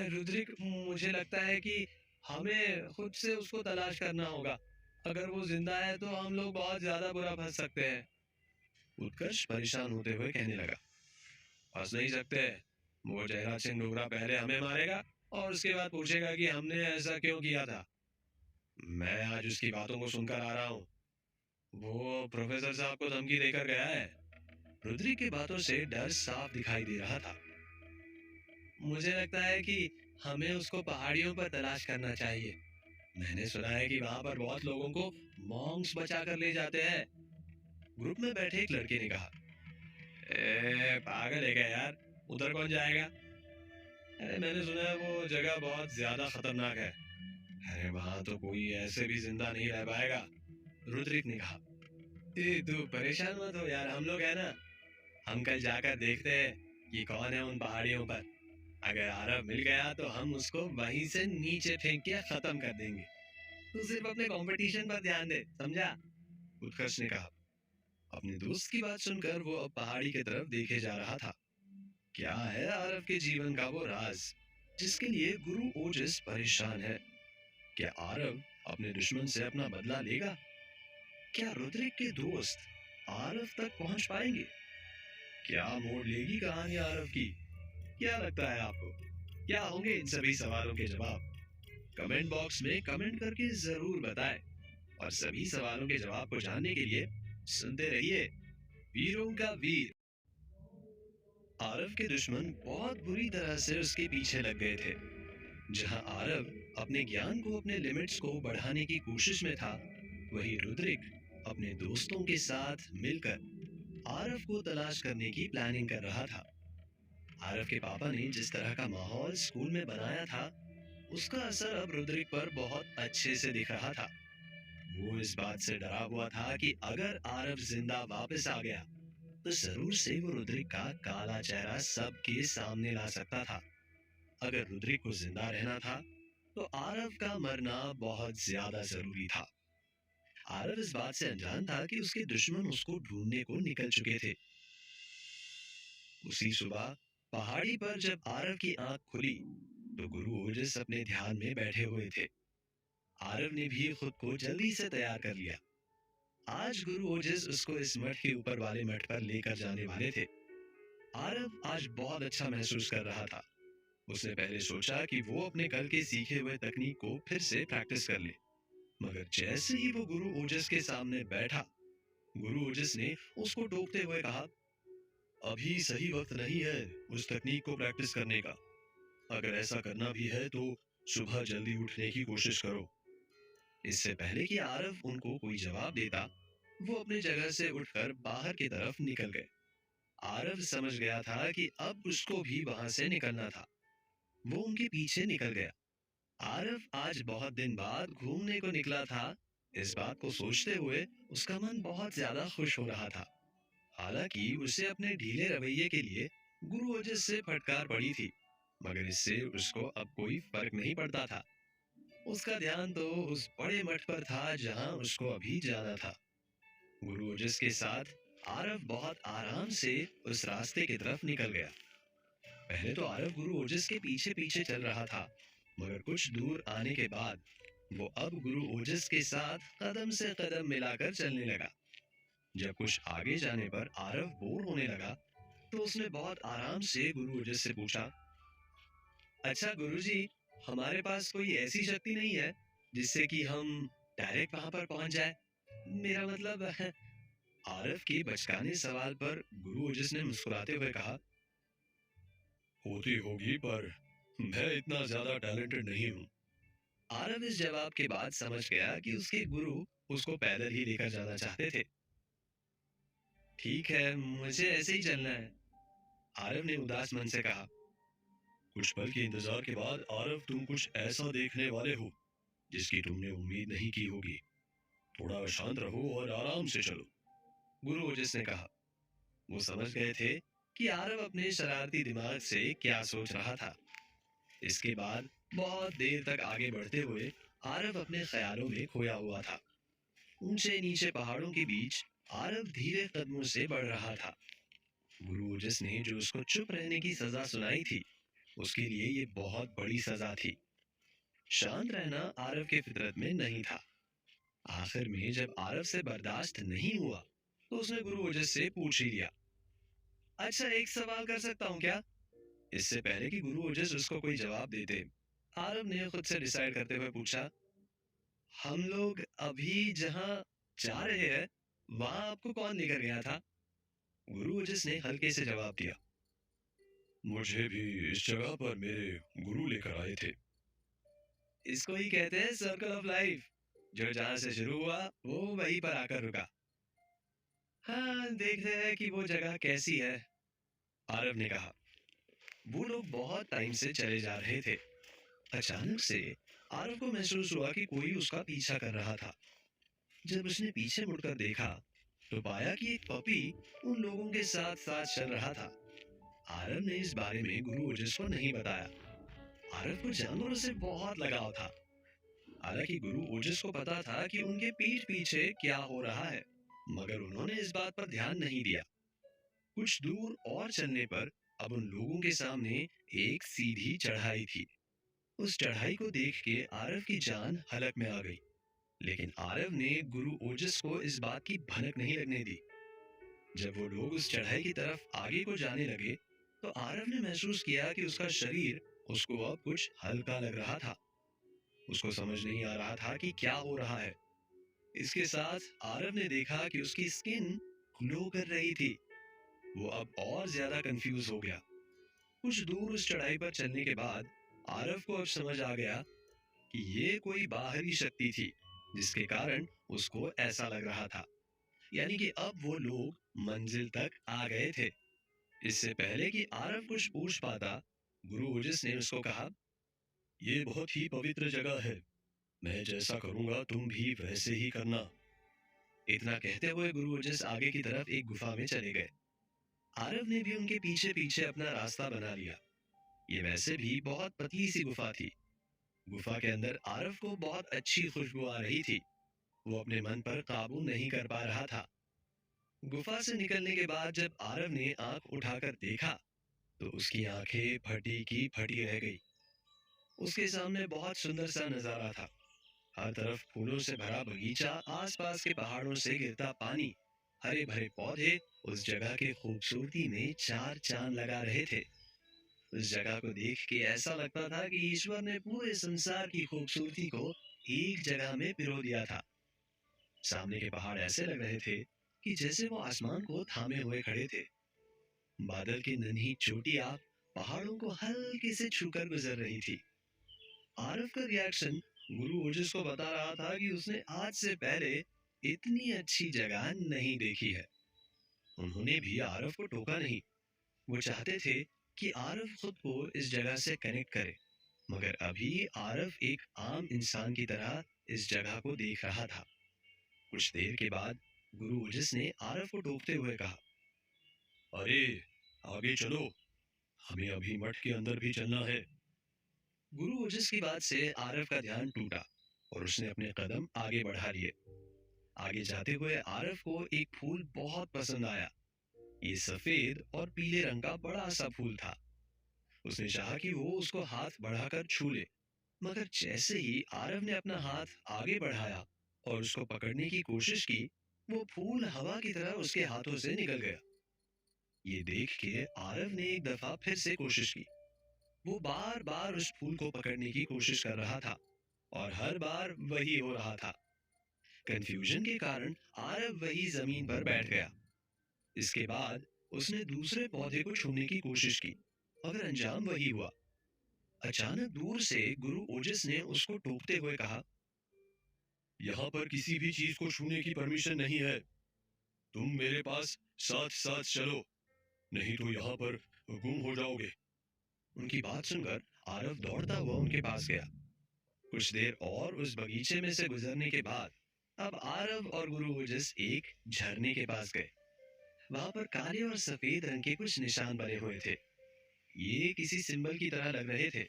रुद्रिक, मुझे लगता है कि हमें खुद से उसको तलाश करना होगा। अगर वो जिंदा है तो हम लोग बहुत ज्यादा बुरा फंस सकते हैं। उत्कर्ष परेशान होते हुए कहने लगा। फंस नहीं सकते। वो जयराज सिंह डोगरा पहले हमें मारेगा और उसके बाद पूछेगा कि हमने ऐसा क्यों किया था। मैं आज उसकी बातों को सुनकर आ रहा हूँ। वो प्रोफेसर साहब को धमकी देकर गया है। रुद्रिक की बातों से डर साफ दिखाई दे रहा था। मुझे लगता है कि हमें उसको पहाड़ियों पर तलाश करना चाहिए। मैंने सुना है कि वहां पर बहुत लोगों को मॉन्क्स बचा कर ले जाते हैं। ग्रुप में बैठे एक लड़के ने कहा। पागल है क्या यार, उधर कौन जाएगा? अरे मैंने सुना है वो जगह बहुत ज्यादा खतरनाक है। अरे वहां तो कोई ऐसे भी जिंदा नहीं रह पाएगा, रुद्रिक ने कहा। तू परेशान मत हो यार, हम लोग है ना। हम कल जाकर देखते हैं कि कौन है उन पहाड़ियों पर। अगर आरव मिल गया तो हम उसको वहीं से नीचे फेंक के खत्म कर देंगे। तू सिर्फ अपने कंपटीशन पर ध्यान दे, समझा? उत्कर्ष ने कहा। अपने दोस्त की बात सुनकर वो अब पहाड़ी की तरफ देखे जा रहा था। क्या है आरव के जीवन का वो राज जिसके लिए गुरु ओजस परेशान है? क्या आरव अपने दुश्मन से अपना बदला लेगा? क्या रुद्रिक के दोस्त आरव तक पहुंच पाएंगे? क्या मोड़ लेगी कहानी आरव की? क्या लगता है आपको? क्या होंगे इन सभी सवालों के जवाब? कमेंट बॉक्स में कमेंट करके जरूर बताएं। और सभी सवालों के जवाब को जानने के लिए सुनते रहिए वीरों का वीर। आरव के दुश्मन बहुत बुरी तरह से उसके पीछे लग गए थे। जहां आरव अपने ज्ञान को, अपने लिमिट्स को बढ़ाने की कोशिश में था, वहीं रुद्रिक अपने दोस्तों के साथ मिलकर आरव को तलाश करने की प्लानिंग कर रहा था। आरव के पापा ने जिस तरह का माहौल स्कूल में बनाया था, उसका असर अब रुद्रिक पर बहुत अच्छे से दिख रहा था। वो इस बात से डरा हुआ था कि अगर आरव जिंदा वापस आ गया तो जरूर से वो रुद्रिक का काला चेहरा सबके सामने ला सकता था। अगर रुद्रिक को जिंदा रहना था तो आरव का मरना बहुत ज्यादा जरूरी था। आरव इस बात से अनजान था कि उसके दुश्मन उसको ढूंढने को निकल चुके थे। उसी सुबह पहाड़ी पर जब आरव की आंख खुली तो गुरु ओजस अपने ध्यान में बैठे हुए थे। आरव ने भी खुद को जल्दी से तैयार कर लिया। आज गुरु ओजस उसको इस मठ के ऊपर वाले मठ पर लेकर जाने वाले थे। आरव आज बहुत अच्छा महसूस कर रहा था। उसने पहले सोचा कि वो अपने कल के सीखे हुए तकनीक को फिर से प्रैक्टिस कर ले, मगर जैसे ही वो गुरु ओजस के सामने बैठा, गुरु ओजस ने उसको टोकते हुए कहा, अभी सही वक्त नहीं है उस तकनीक को प्रैक्टिस करने का। अगर ऐसा करना भी है तो सुबह जल्दी उठने की कोशिश करो। इससे पहले कि आरव उनको कोई जवाब देता, वो अपनी जगह से उठकर बाहर की तरफ निकल गए। आरव समझ गया था कि अब उसको भी वहां से निकलना था। वो उनके पीछे निकल गया। आरव आज बहुत दिन बाद घूमने को निकला था। इस बात को सोचते हुए उसका मन बहुत ज्यादा खुश हो रहा था। हालांकि उसे अपने ढीले रवैये के लिए गुरु ओजस से फटकार पड़ी थी, मगर इससे उसको अब कोई फर्क नहीं पड़ता था। उसका ध्यान तो उस बड़े मठ पर था जहां उसको अभी जाना था। गुरु ओजस के साथ आरव बहुत आराम से उस रास्ते की तरफ निकल गया। पहले तो आरव गुरु ओजस के पीछे पीछे चल रहा था, मगर कुछ दूर आने के बाद वो अब गुरु ओजस के साथ कदम से कदम मिलाकर चलने लगा। जब कुछ आगे जाने पर आरव बोर होने लगा तो उसने बहुत आराम से गुरु ओजस से पूछा, अच्छा गुरुजी, हमारे पास कोई ऐसी शक्ति नहीं है जिससे कि हम डायरेक्ट वहां पर पहुंच जाए? मेरा मतलब आरव के बचकाने सवाल पर गुरु ओजस ने मुस्कुराते हुए कहा, होती होगी पर मैं इतना ज्यादा टैलेंटेड नहीं हूँ। आरव इस जवाब के बाद समझ गया कि उसके गुरु उसको पैदल ही लेकर जाना चाहते थे। ठीक है, मुझे ऐसे ही चलना है, आरव ने उदास मन से कहा। कुछ पल के इंतजार के बाद आरव, तुम कुछ ऐसा देखने वाले हो जिसकी तुमने उम्मीद नहीं की होगी। थोड़ा शांत रहो और आराम से चलो, गुरु ओजस ने कहा। वो समझ गए थे कि आरव अपने शरारती दिमाग से क्या सोच रहा था। इसके बाद बहुत देर तक आगे बढ़ते हुए आरव अपने ख्यालों में खोया हुआ था। ऊंचे नीचे पहाड़ों के बीच आरव धीरे कदमों से बढ़ रहा था। गुरु ओजस ने जो उसको चुप रहने की सजा सुनाई थी, उसके लिए ये बहुत बड़ी सजा थी। शांत रहना आरव के फितरत में नहीं था। आखिर में जब आरव से बर्दाश्त नहीं हुआ तो उसने गुरु ओजस से पूछ ही लिया, अच्छा एक सवाल कर सकता हूँ क्या? इससे पहले कि गुरु ओजस उसको कोई जवाब देते, आरव ने खुद से डिसाइड करते हुए पूछा, हम लोग अभी जहाँ जा रहे हैं वहां आपको कौन लेकर गया था? गुरु ओजस ने हल्के से जवाब दिया, मुझे भी इस जगह पर मेरे गुरु लेकर आए थे। इसको ही कहते हैं सर्कल ऑफ लाइफ, जो जहां से शुरू हुआ वो वहीं पर आकर रुका। हाँ, देखते हैं कि वो जगह कैसी है, आरव ने कहा। वो लोग बहुत टाइम से चले जा रहे थे। अचानक से आरव को महसूस हुआ कि कोई उसका पीछा कर रहा था। जब उसने पीछे मुड़कर देखा तो पाया कि एक पपी उन लोगों के साथ साथ चल रहा था। आरव ने इस बारे में गुरु ओजस को नहीं बताया। आरव को जानवरों से बहुत लगाव था। हालांकि गुरु ओजस को पता था कि उनके पीठ पीछे क्या हो रहा है, मगर उन्होंने इस बात पर ध्यान नहीं दिया। कुछ दूर और चलने पर अब उन लोगों के सामने एक सीधी चढ़ाई थी। उस चढ़ाई को देख के आरव की जान हलक में आ गई, लेकिन आरव ने गुरु ओजस को इस बात की भनक नहीं लगने दी। जब वो लोग उस चढ़ाई की तरफ आगे को जाने लगे तो आरव ने महसूस किया कि उसका शरीर उसको अब कुछ हल्का लग रहा था। उसको समझ नहीं आ रहा था कि क्या हो रहा है। इसके साथ आरव ने देखा कि उसकी स्किन ग्लो कर रही थी। वो अब और ज्यादा कंफ्यूज हो गया। कुछ दूर उस चढ़ाई पर चलने के बाद आरव को अब समझ आ गया कि ये कोई बाहरी शक्ति थी जिसके कारण उसको ऐसा लग रहा था। यानी कि अब वो लोग मंजिल तक आ गए थे। इससे पहले कि आरव कुछ पूछ पाता, गुरु ओजस ने उसको कहा, ये बहुत ही पवित्र जगह है, मैं जैसा करूंगा तुम भी वैसे ही करना। इतना कहते हुए गुरु ओजस आगे की तरफ एक गुफा में चले गए। आरव ने भी उनके पीछे पीछे अपना रास्ता बना लिया। ये वैसे भी बहुत पतली सी गुफा थी। गुफा के अंदर आरव को बहुत अच्छी खुशबू आ रही थी। वो अपने मन पर काबू नहीं कर पा रहा था। गुफा से निकलने के बाद जब आरव ने आंख उठाकर देखा तो उसकी आंखें फटी की फटी रह गई। उसके सामने बहुत सुंदर सा नजारा था। हर तरफ फूलों से भरा बगीचा, आसपास के पहाड़ों से गिरता पानी, हरे भरे पौधे उस जगह के खूबसूरती में चार चांद लगा रहे थे। उस जगह को देख के ऐसा लगता था कि ईश्वर ने पूरे संसार की खूबसूरती को एक जगह में पिरो दिया था। सामने के पहाड़ ऐसे लग रहे थे कि जैसे वो आसमान को थामे हुए खड़े थे। बादल की नन्ही चोटियां पहाड़ों को हल्के से छूकर गुजर रही थी। आरव का रिएक्शन गुरु ओजस को बता रहा था कि उसने आज से पहले इतनी अच्छी जगह नहीं देखी है। उन्होंने भी आरव को टोका नहीं। वो चाहते थे कि आरव खुद को इस जगह से कनेक्ट करे, मगर अभी आरव एक आम इंसान की तरह इस जगह को देख रहा था। कुछ देर के बाद गुरु ओजस ने आरव को टोकते हुए कहा, अरे आगे चलो, हमें अभी मठ के अंदर भी चलना है। गुरु ओजस की बात से आरव का ध्यान टूटा और उसने अपने कदम आगे बढ़ा लिए। आगे जाते हुए आरव को एक फूल बहुत पसंद आया। ये सफेद और पीले रंग का बड़ा सा फूल था। उसने चाहा कि वो उसको हाथ बढ़ाकर छू ले, मगर जैसे ही आरव ने अपना हाथ आगे बढ़ाया और उसको पकड़ने की कोशिश की, वो फूल हवा की तरह उसके हाथों से निकल गया। ये देख के आरव ने एक दफा फिर से कोशिश की। वो बार बार उस फूल को पकड़ने की कोशिश कर रहा था और हर बार वही हो रहा था। कंफ्यूजन के कारण आरव वही जमीन पर बैठ गया। इसके बाद उसने दूसरे पौधे को छूने की कोशिश की, मगर अंजाम वही हुआ। अचानक दूर से गुरु ओजस ने उसको टोकते हुए कहा, यहाँ पर किसी भी चीज को छूने की परमिशन नहीं है। तुम मेरे पास साथ साथ चलो, नहीं तो यहाँ पर गुम हो जाओगे। उनकी बात सुनकर आरव दौड़ता हुआ उनके पास गया। कुछ देर और उस बगीचे में से गुजरने के बाद अब आरव और गुरु ओजस एक झरने के पास गए। वहां पर काले और सफेद रंग के कुछ निशान बने हुए थे। ये किसी सिंबल की तरह लग रहे थे।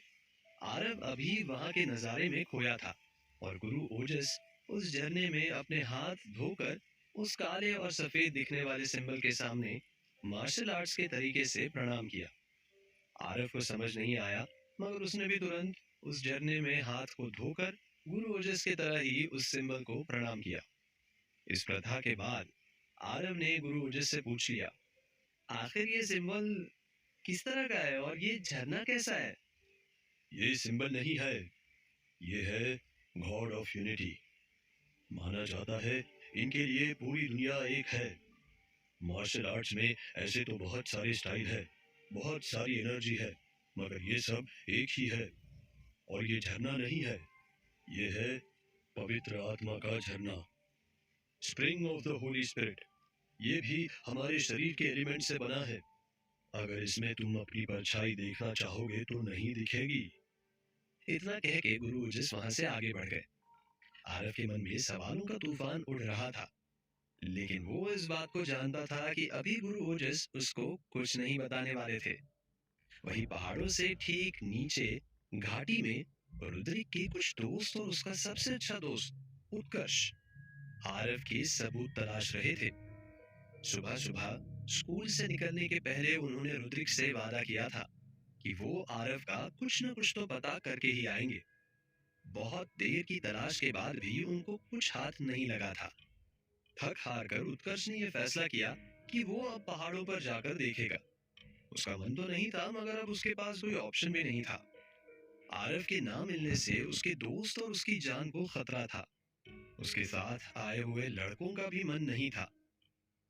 आरव अभी वहां के नजारे में खोया था और गुरु ओजस उस झरने में अपने हाथ धोकर उस काले और सफेद दिखने वाले सिंबल के सामने मार्शल आर्ट्स के तरीके से प्रणाम किया। आरव को समझ नहीं आया, मगर उसने भी तुरंत उस झरने में हाथ को धोकर गुरु ओजस की तरह ही उस सिंबल को प्रणाम किया। इस प्रथा के बाद आरव ने गुरु ओजस से पूछ लिया, आखिर ये सिंबल किस तरह का है और ये झरना कैसा है? ये सिंबल नहीं है, ये है गॉड ऑफ यूनिटी। माना जाता है इनके लिए पूरी दुनिया एक है। मार्शल आर्ट्स में ऐसे तो बहुत सारे स्टाइल है, बहुत सारी एनर्जी है, मगर ये सब एक ही है। और ये झरना नहीं है, ये है पवित्र आत्मा का झरना, spring of the Holi spirit. ये भी हमारे शरीर के एलिमेंट से बना है। अगर इसमें तुम अपनी परछाई देखना चाहोगे तो नहीं दिखेगी। इतना कह के गुरु ओजस वहां से आगे बढ़ गए। आरव के मन में सवालों का तूफान उड़ रहा था, लेकिन वो इस बात को जानता था कि अभी गुरु ओजस उसको कुछ नहीं बताने वाले थे। वही पहाड़ों से ठीक नीचे घाटी में रुद्रिक के कुछ दोस्त और उसका सबसे अच्छा दोस्त उत्कर्ष आरव के सबूत तलाश रहे थे। सुबह सुबह स्कूल से निकलने के पहले उन्होंने रुद्रिक से वादा किया था कि वो आरव का कुछ न कुछ तो पता करके ही आएंगे। बहुत देर की तलाश के बाद भी उनको कुछ हाथ नहीं लगा था। थक हार कर उत्कर्ष ने यह फैसला किया कि वो अब पहाड़ों पर जाकर देखेगा। उसका मन तो नहीं था, मगर अब उसके पास कोई ऑप्शन भी नहीं था। आरव के ना मिलने से उसके दोस्त और उसकी जान को खतरा था। उसके साथ आए हुए लड़कों का भी मन नहीं था।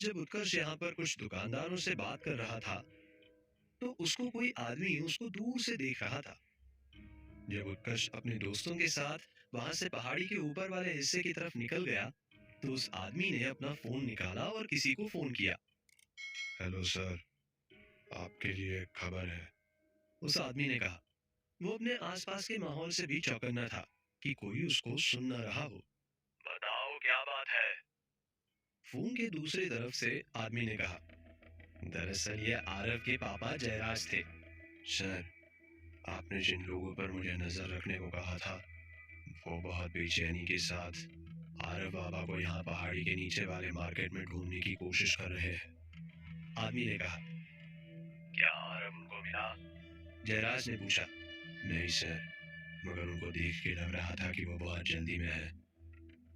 जब उत्कर्ष यहाँ पर कुछ दुकानदारों से बात कर रहा था, तो उसको कोई आदमी उसको दूर से देख रहा था। जब उत्कर्ष अपने दोस्तों के साथ वहां से पहाड़ी के ऊपर वाले हिस्से की तरफ निकल गया, तो उस आदमी ने अपना फोन निकाला और किसी को फोन किया। हेलो सर, आपके लिए एक खबर है, उस आदमी ने कहा। वो अपने आसपास के माहौल से भी चौकन्ना था कि कोई उसको सुन न रहा हो। बताओ क्या बात है, फोन के दूसरी तरफ से आदमी ने कहा। दरअसल ये आरव के पापा जयराज थे। सर, आपने जिन लोगों पर मुझे नजर रखने को कहा था, वो बहुत बेचैनी के साथ आरव बाबा को यहाँ पहाड़ी के नीचे वाले मार्केट में ढूंढने की कोशिश कर रहे हैं, आदमी ने कहा। क्या आरव उनको मिला? जयराज ने पूछा। नहीं सर, मगर उनको देख के लग रहा था कि वो बहुत जल्दी में है।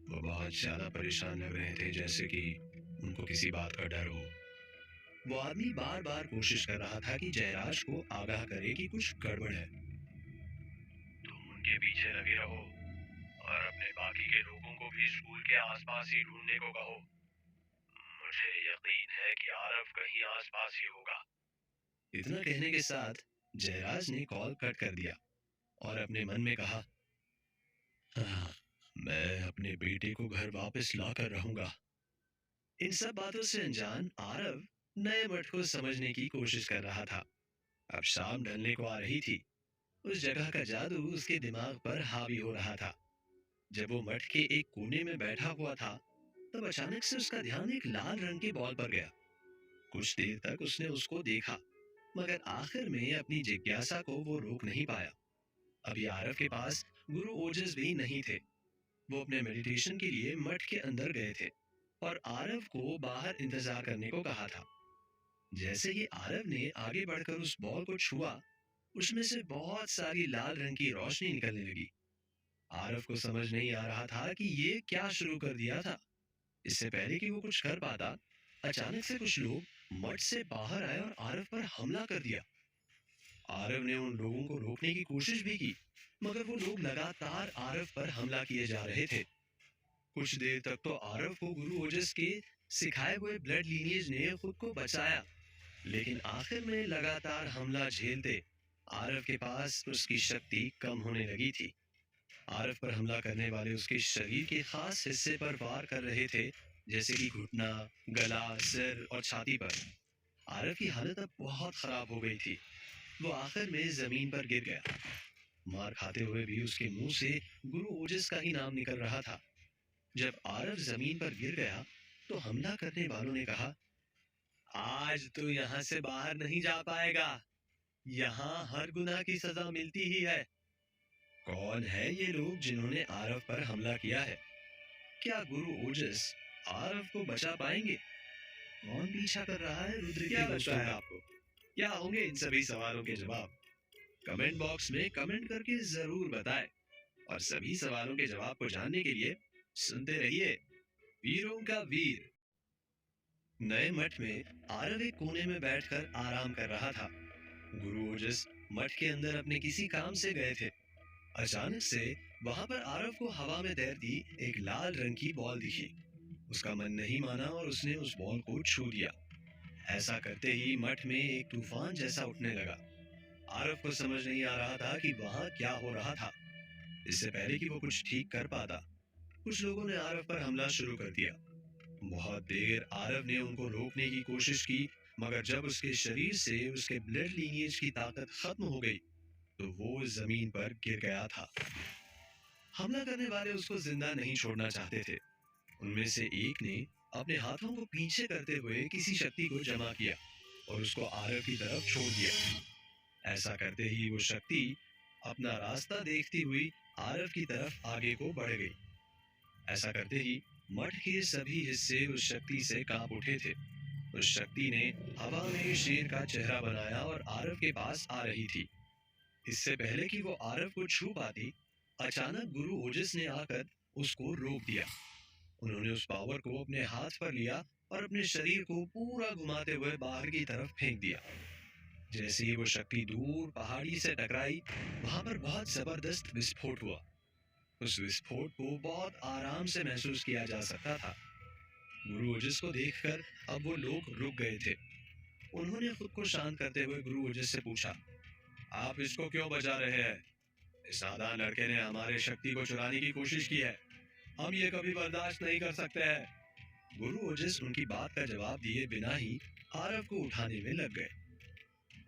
वो बहुत ज्यादा परेशान लग रहे थे, जैसे कि उनको किसी बात का डर हो। वो आदमी बार बार कोशिश कर रहा था कि जयराज को आगाह करे कि कुछ गड़बड़ है। तुम उनके पीछे लगे रहो और अपने बाकी के लोगों को भी स्कूल के आसपास ही ढूंढने को कहो। मुझे यकीन है कि आरव कहीं आसपास ही होगा। इतना कहने के साथ जयराज ने कॉल कट कर दिया और अपने मन में कहा, हाँ, मैं अपने बेटे को घर वापस ला कर रहूंगा। इन सब बातों से अनजान आरव नए मठ को समझने की कोशिश कर रहा था। अब शाम ढलने को आ रही थी। उस जगह का जादू उसके दिमाग पर हावी हो रहा था। जब वो मठ के एक कोने में बैठा हुआ था, तब अचानक से उसका ध्यान एक लाल रंग के बॉल पर गया। कुछ देर तक उसने उसको देखा, मगर आखिर में अपनी जिज्ञासा को वो रोक नहीं पाया। अभी आरव के पास गुरु ओजस भी नहीं थे। वो अपने मेडिटेशन के लिए मठ के अंदर गए थे और आरव को बाहर इंतजार करने को कहा था। जैसे ही आरव ने आगे बढ़कर उस बॉल को छुआ, उसमें से बहुत सारी लाल रंग की रोशनी निकलने लगी। आरव को समझ नहीं आ रहा था कि ये क्या शुरू कर दिया था। इससे पहले कि वो कुछ कर पाता, अचानक से कुछ लोग मठ से बाहर आए और आरव पर हमला कर दिया। आरव ने उन लोगों को रोकने की कोशिश भी की, मगर वो लोग लगातार आरव पर हमला किए जा रहे थे। कुछ देर तक तो आरव को गुरु ओजस के सिखाए हुए ब्लड लीनिएज ने खुद को बचाया, लेकिन आखिर में लगातार हमला झेलते आरव के पास उसकी शक्ति कम होने लगी थी। आरव पर हमला करने वाले उसके शरीर के खास हिस्से पर वार कर रहे थे, जैसे कि घुटना, गला, सिर और छाती पर। आरव की हालत अब बहुत खराब हो गई थी। वो आखिर में जमीन पर गिर गया। मार खाते हुए भी उसके मुंह से गुरु ओजस का ही नाम निकल रहा था। जब आरव जमीन पर गिर गया, तो हमला करने वालों ने कहा, आज तो यहाँ से बाहर नहीं जा पाएगा। यहाँ हर गुनाह की सजा मिलती ही है। कौन है ये लोग जिन्होंने आरव पर हमला किया है? क्या गुरु ओजस आरव को बचा पाएंगे? कौन पीछा कर रहा है रुद्र के दोस्तों का? आपको क्या होंगे इन सभी सवालों के जवाब? कमेंट बॉक्स में कमेंट करके जरूर बताएं। और सभी सवालों के जवाब को जानने के लिए सुनते रहिए वीरों का वीर। नए मठ में आरव एक कोने में बैठकर आराम कर रहा था। गुरु ओजस मठ के अंदर अपने किसी काम से गए थे। अचानक से वहां पर आरव को हवा में तैरती एक लाल रंग की बॉल दिखी। उसका मन नहीं माना और उसने उस बॉल को छू दिया। ऐसा करते ही मठ में एक तूफान जैसा उठने लगा। आरव को समझ नहीं आ रहा था कि वहां क्या हो रहा था। इससे पहले कि वो कुछ ठीक कर पाता, कुछ लोगों ने आरव पर हमला शुरू कर दिया। बहुत देर आरव ने उनको रोकने की कोशिश की, मगर जब उसके शरीर से उसके ब्लड लीनिएज की ताकत खत्म हो गई, तो वो जमीन पर गिर गया था। हमला करने वाले उसको जिंदा नहीं छोड़ना चाहते थे। उनमें से एक ने अपने हाथों को पीछे करते हुए किसी शक्ति को जमा किया और उसको आरव की तरफ छोड़ दिया। ऐसा करते ही वो शक्ति अपना रास्ता देखती हुई आरव की तरफ आगे को बढ़ गई। ऐसा करते ही मठ के सभी हिस्से उस शक्ति से कांप उठे थे। उस शक्ति ने हवा में शेर का चेहरा बनाया और आरव के पास आ रही थी। इससे पहले कि वो आरव को छू पाती, अचानक गुरु ओजस ने आकर उसको रोक दिया। उन्होंने उस पावर को अपने हाथ पर लिया और अपने शरीर को पूरा घुमाते हुए बाहर की तरफ फेंक दिया। जैसे ही वो शक्ति दूर पहाड़ी से टकराई, वहां पर बहुत जबरदस्त विस्फोट हुआ। उस विस्फोट को बहुत आराम से महसूस किया जा सकता था। गुरु ओजस को देखकर अब वो लोग रुक गए थे। उन्होंने खुद को शांत करते हुए गुरु ओजस से पूछा, आप इसको क्यों बचा रहे हैं? इस नादान लड़के ने हमारे शक्ति को चुराने की कोशिश की है। हम ये कभी बर्दाश्त नहीं कर सकते हैं। गुरु ओजस उनकी बात का जवाब दिए बिना ही आरव को उठाने में लग गए।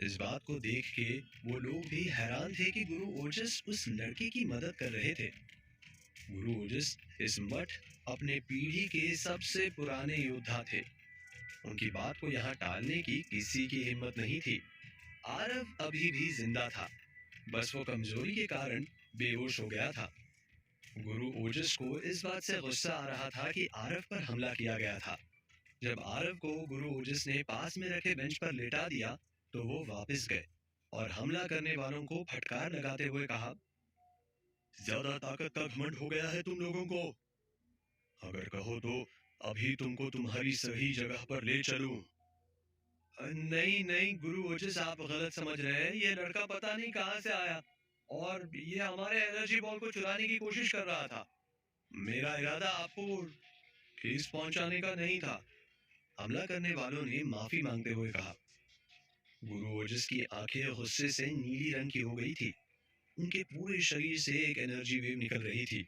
इस बात को देख के वो लोग भी हैरान थे कि गुरु ओजस उस लड़के की मदद कर रहे थे। गुरु ओजस इस मठ अपने पीढ़ी के सबसे पुराने योद्धा थे। उनकी बात को यहाँ टालने की किसी की हिम्मत नहीं थी। आरव अभी भी जिंदा था, बस वो कमजोरी के कारण बेहोश हो गया था। गुरु ओजस को इस बात से गुस्सा आ रहा था कि आरव पर हमला किया गया था। जब आरव को गुरु ओजस ने पास में रखे बेंच पर लेटा दिया तो वो वापस गए और हमला करने वालों को फटकार लगाते हुए कहा, ज्यादा ताकत का घमंड हो गया है तुम लोगों को। अगर कहो तो अभी तुमको तुम्हारी सही जगह पर ले चलूं। नहीं नहीं गुरु ओजस, आप गलत समझ रहे हैं। ये लड़का पता नहीं कहां से आया और ये हमारे एनर्जी बॉल को चुराने की कोशिश कर रहा था। मेरा इरादा आपको ठेस पहुंचाने का नहीं था। हमला करने वालों ने माफी मांगते हुए कहा। गुरु ओजस की आंखें गुस्से से नीली रंग की हो गई थी। उनके पूरे शरीर से एक एनर्जी वेव निकल रही थी।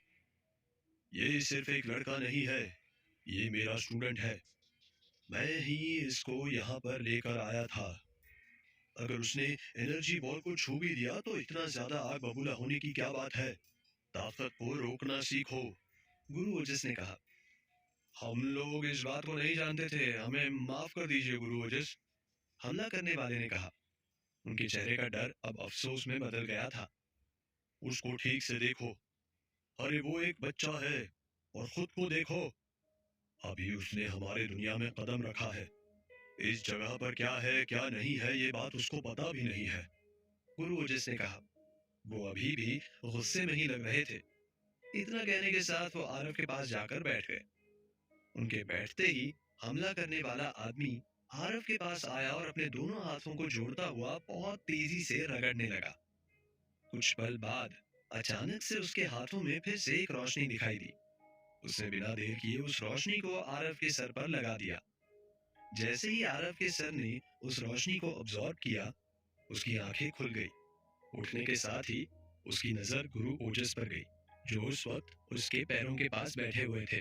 ये सिर्फ एक लड़का नहीं है, ये मेरा स्टूडेंट है। मैं ही इसको यहाँ पर लेकर आया था। अगर उसने एनर्जी बॉल को छू भी दिया तो इतना ज्यादा आग बबूला होने की क्या बात है। ताकत को रोकना सीखो। गुरु ओजस ने कहा। हम लोग इस बात को नहीं जानते थे, हमें माफ कर दीजिए गुरु ओजस। हमला करने वाले ने कहा। उनके चेहरे का डर अब अफसोस में बदल गया था। उसको ठीक से देखो। अरे वो एक बच्चा है और खुद को देखो। अभी उसने हमारे दुनिया में कदम रखा है। इस जगह पर क्या है क्या नहीं है ये बात उसको पता भी नहीं है। गुरु ओजस ने कहा। वो अभी भी गुस्से में ही लग रहे थे। इतना कहने के साथ वो आरव के पास जाकर बैठ गए। उनके बैठते ही हमला करने वाला आदमी आरव के पास आया और अपने दोनों हाथों को जोड़ता हुआ बहुत तेजी से रगड़ने लगा। कुछ पल बाद अचानक से उसके हाथों में फिर से एक रोशनी दिखाई दी। उसने बिना देर किए उस रोशनी को आरव के सर पर लगा दिया। जैसे ही आरव के सर ने उस रोशनी को अब्सॉर्ब किया, उसकी आंखें खुल गई। उठने के साथ ही उसकी नजर गुरु ओजस पर गई, जो उस वक्त उसके पैरों के पास बैठे हुए थे।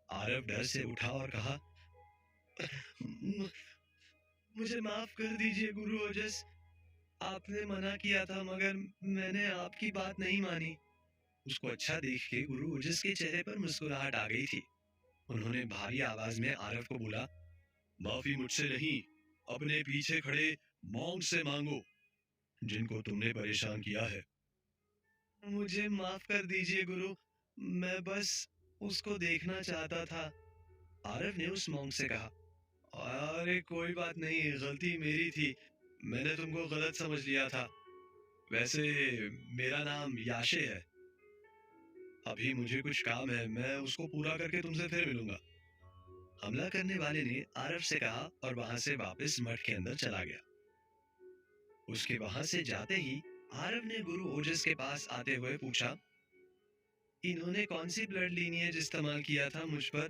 आरव डर से उठा और कहा, मुझे माफ कर दीजिए गुरु ओजस। आपने मना किया था मगर मैंने आपकी बात नहीं मानी। उसको अच्छा देख के गुरु ओजस के चेहरे पर मुस्कुराहट आ गई थी। उन्होंने भारी आवाज में आरव को बोला, माफी मुझसे नहीं, अपने पीछे खड़े मॉन्क से मांगो, जिनको तुमने परेशान किया है। मुझे माफ कर दीजिए गुरु, मैं बस उसको देखना चाहता था। आरव ने उस मॉन्क से कहा। अरे कोई बात नहीं, गलती मेरी थी। मैंने तुमको गलत समझ लिया था। वैसे मेरा नाम याशे है। अभी मुझे कुछ काम है, मैं उसको पूरा करके तुमसे फिर मिलूंगा। हमला करने वाले ने आरव से कहा और वहां से वापस मठ के अंदर चला गया। उसके वहां से जाते ही आरव ने गुरु ओजस के पास आते हुए पूछा, इन्होंने कौन सी ब्लड लीनिएज इस्तेमाल किया था मुझ पर?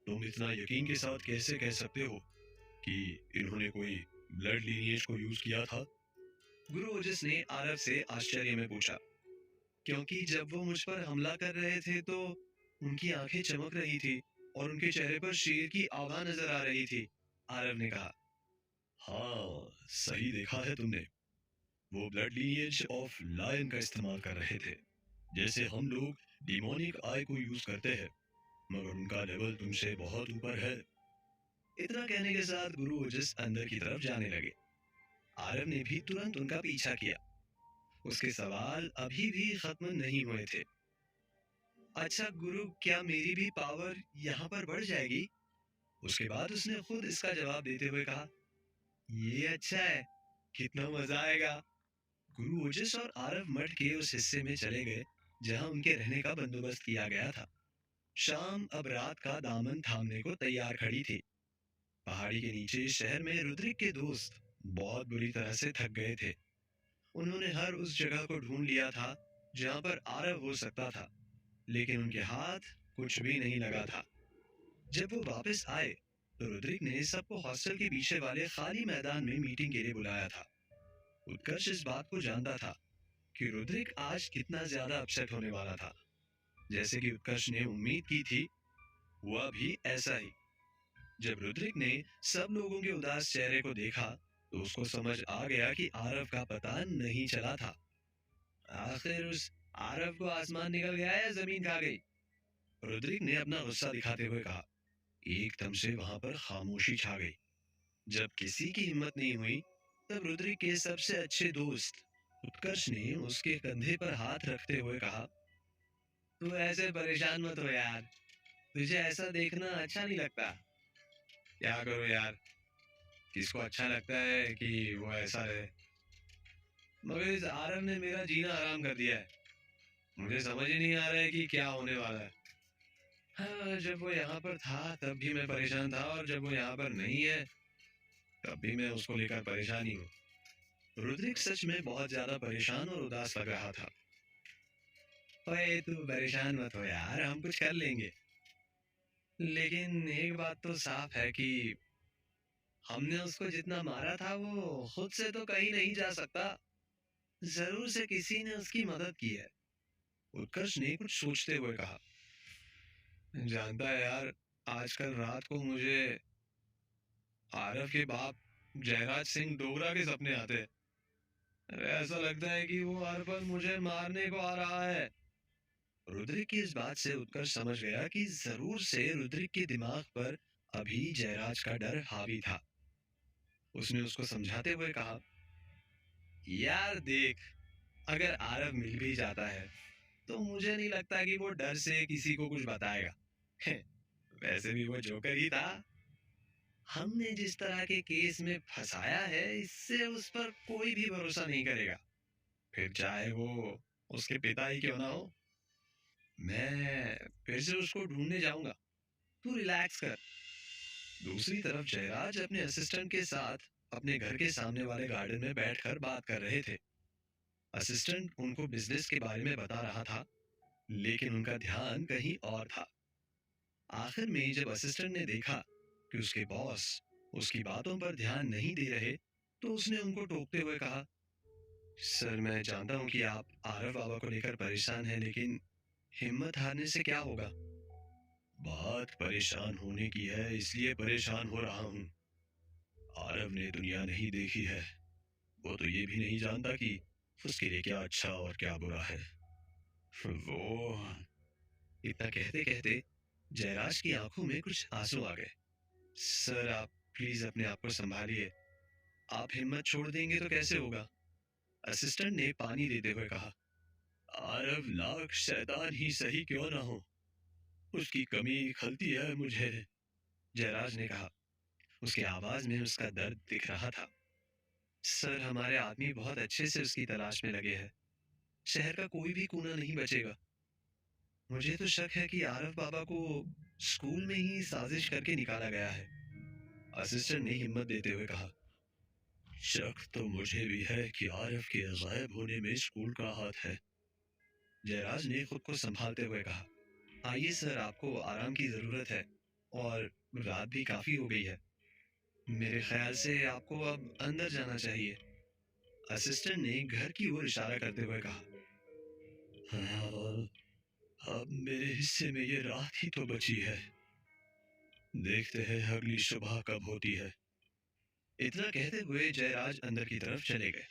तुम इतना यकीन के साथ कैसे कह सकते हो कि इन्होंने कोई ब्लड लीनिएज को यूज किया था? गुरु ओजस ने आरव से आश्चर्य में पूछा। क्योंकि जब वो मुझ पर हमला कर रहे थे तो उनकी आंखें चमक रही थी और उनके चेहरे पर शेर की आभा नजर आ रही थी। आरव ने कहा। हाँ, सही देखा है तुमने। वो ब्लड लीनिएज ऑफ लायन का इस्तेमाल कर रहे थे, जैसे हम लोग डिमोनिक आई को यूज करते हैं, मगर उनका लेवल तुमसे बहुत ऊपर है। इतना कहने के साथ गुरु ओजस अंदर की तरफ जाने लगे। आरव ने भी तुरंत उनका पीछा किया। उसके सवाल अभी भी खत्म नहीं हुए थे। अच्छा गुरु, क्या मेरी भी पावर यहाँ पर बढ़ जाएगी? उसके बाद उसने खुद इसका जवाब देते हुए कहा, ये अच्छा है, कितना मजा आएगा। गुरु ओजस और आरव मठ के उस हिस्से में चले गए जहाँ उनके रहने का बंदोबस्त किया गया था। शाम अब रात का दामन थामने को तैयार खड़ी थी। पहाड़ी के नीचे शहर में रुद्रिक के दोस्त बहुत बुरी तरह से थक गए थे। उन्होंने हर उस जगह को ढूंढ लिया था जहाँ पर आरव हो सकता था, लेकिन उनके हाथ कुछ भी नहीं लगा था। जब वो वापस आए तो रुद्रिक ने सबको हॉस्टल के पीछे वाले खाली मैदान में मीटिंग के लिए बुलाया था। उत्कर्ष इस बात को जानता था कि रुद्रिक आज कितना ज्यादा अपसेट होने वाला था। जैसे कि उत्कर्ष ने उम्मीद की थी, हुआ भी ऐसा ही। जब रुद्रिक ने सब लोगों के उदास चेहरे को देखा तो उसको समझ आ गया कि आरव का पता नहीं चला था। आखिर उस आरव को आसमान निकल गया या जमीन खा गई? रुद्रिक ने अपना गुस्सा दिखाते हुए कहा। एकदम से वहां पर खामोशी छा गई। जब किसी की हिम्मत नहीं हुई तब रुद्रिक के सबसे अच्छे दोस्त उत्कर्ष ने उसके कंधे पर हाथ रखते हुए कहा, तू ऐसे परेशान मत हो यार, तुझे ऐसा देखना अच्छा नहीं लगता। क्या करो यार, किसको अच्छा लगता है कि वो ऐसा रहे। मगर इस आरव ने मेरा जीना हराम कर दिया है। मुझे समझ ही नहीं आ रहा है कि क्या होने वाला है। हाँ, जब वो यहाँ पर था तब भी मैं परेशान था, और जब वो यहाँ पर नहीं है तब भी मैं उसको लेकर परेशान ही हूँ। रुद्रिक सच में बहुत ज्यादा परेशान और उदास लग रहा था। ओए तू परेशान मत हो यार, हम कुछ कर लेंगे। लेकिन एक बात तो साफ है कि हमने उसको जितना मारा था वो खुद से तो कहीं नहीं जा सकता। जरूर से किसी ने उसकी मदद की है। उत्कर्ष ने कुछ सोचते हुए कहा। जानता है यार, आजकल रात को मुझे आरव के बाप जयराज सिंह डोगरा के सपने आते हैं। अरे ऐसा लगता है कि वो हर पल मुझे मारने को आ रहा है। रुद्रिक की इस बात से उत्कर्ष समझ गया कि जरूर से रुद्रिक के दिमाग पर अभी जयराज का डर हावी था। उसने उसको समझाते हुए कहा, यार देख, अगर आरव मिल भी जाता है तो मुझे नहीं लगता कि वो डर से किसी को कुछ बताएगा। वैसे भी वो जोकर ही था। हमने जिस तरह के केस में फंसाया है, इससे उस पर कोई भी भरोसा नहीं करेगा, फिर चाहे वो उसके पिता ही क्यों ना हो। मैं फिर से उसको ढूंढने जाऊंगा, तू रिलैक्स कर। दूसरी तरफ जयराज अपने असिस्टेंट के साथ अपने घर के सामने वाले गार्डन में बैठकर बात कर रहे थे। असिस्टेंट उनको बिजनेस के बारे में बता रहा था, लेकिन उनका ध्यान कहीं और था। आखिर में जब असिस्टेंट ने देखा कि उसके बॉस उसकी बातों पर ध्यान नहीं दे रहे, तो उसने उनको टोकते हुए कहा, सर मैं जानता हूं कि आप आरव बाबा को लेकर परेशान हैं, लेकिन हिम्मत हारने से क्या होगा। बात परेशान होने की है, इसलिए परेशान हो रहा हूँ। आरव ने दुनिया नहीं देखी है, वो तो ये भी नहीं जानता कि उसके लिए क्या अच्छा और क्या बुरा है। वो इतना कहते कहते जयराज की आंखों में कुछ आंसू आ गए। सर आप प्लीज अपने आप को संभालिए, आप हिम्मत छोड़ देंगे तो कैसे होगा। असिस्टेंट ने पानी देते हुए कहा, आरव लाख शैतान ही सही क्यों ना हो, उसकी कमी खलती है मुझे। जयराज ने कहा। उसकी आवाज में उसका दर्द दिख रहा था। सर हमारे आदमी बहुत अच्छे से उसकी तलाश में लगे हैं, शहर का कोई भी कोना नहीं बचेगा। मुझे तो शक है कि आरव बाबा को स्कूल में ही साजिश करके निकाला गया है। असिस्टेंट ने हिम्मत देते हुए कहा, शक तो मुझे भी है कि आरव के गायब होने में स्कूल का हाथ है। जयराज ने खुद को संभालते हुए कहा, आइए सर, आपको आराम की जरूरत है और रात भी काफी हो गई है। मेरे ख्याल से आपको अब अंदर जाना चाहिए। असिस्टेंट ने घर की ओर इशारा करते हुए कहा, हाँ, अब मेरे हिस्से में ये रात ही तो बची है, देखते हैं अगली सुबह कब होती है। इतना कहते हुए जयराज अंदर की तरफ चले गए।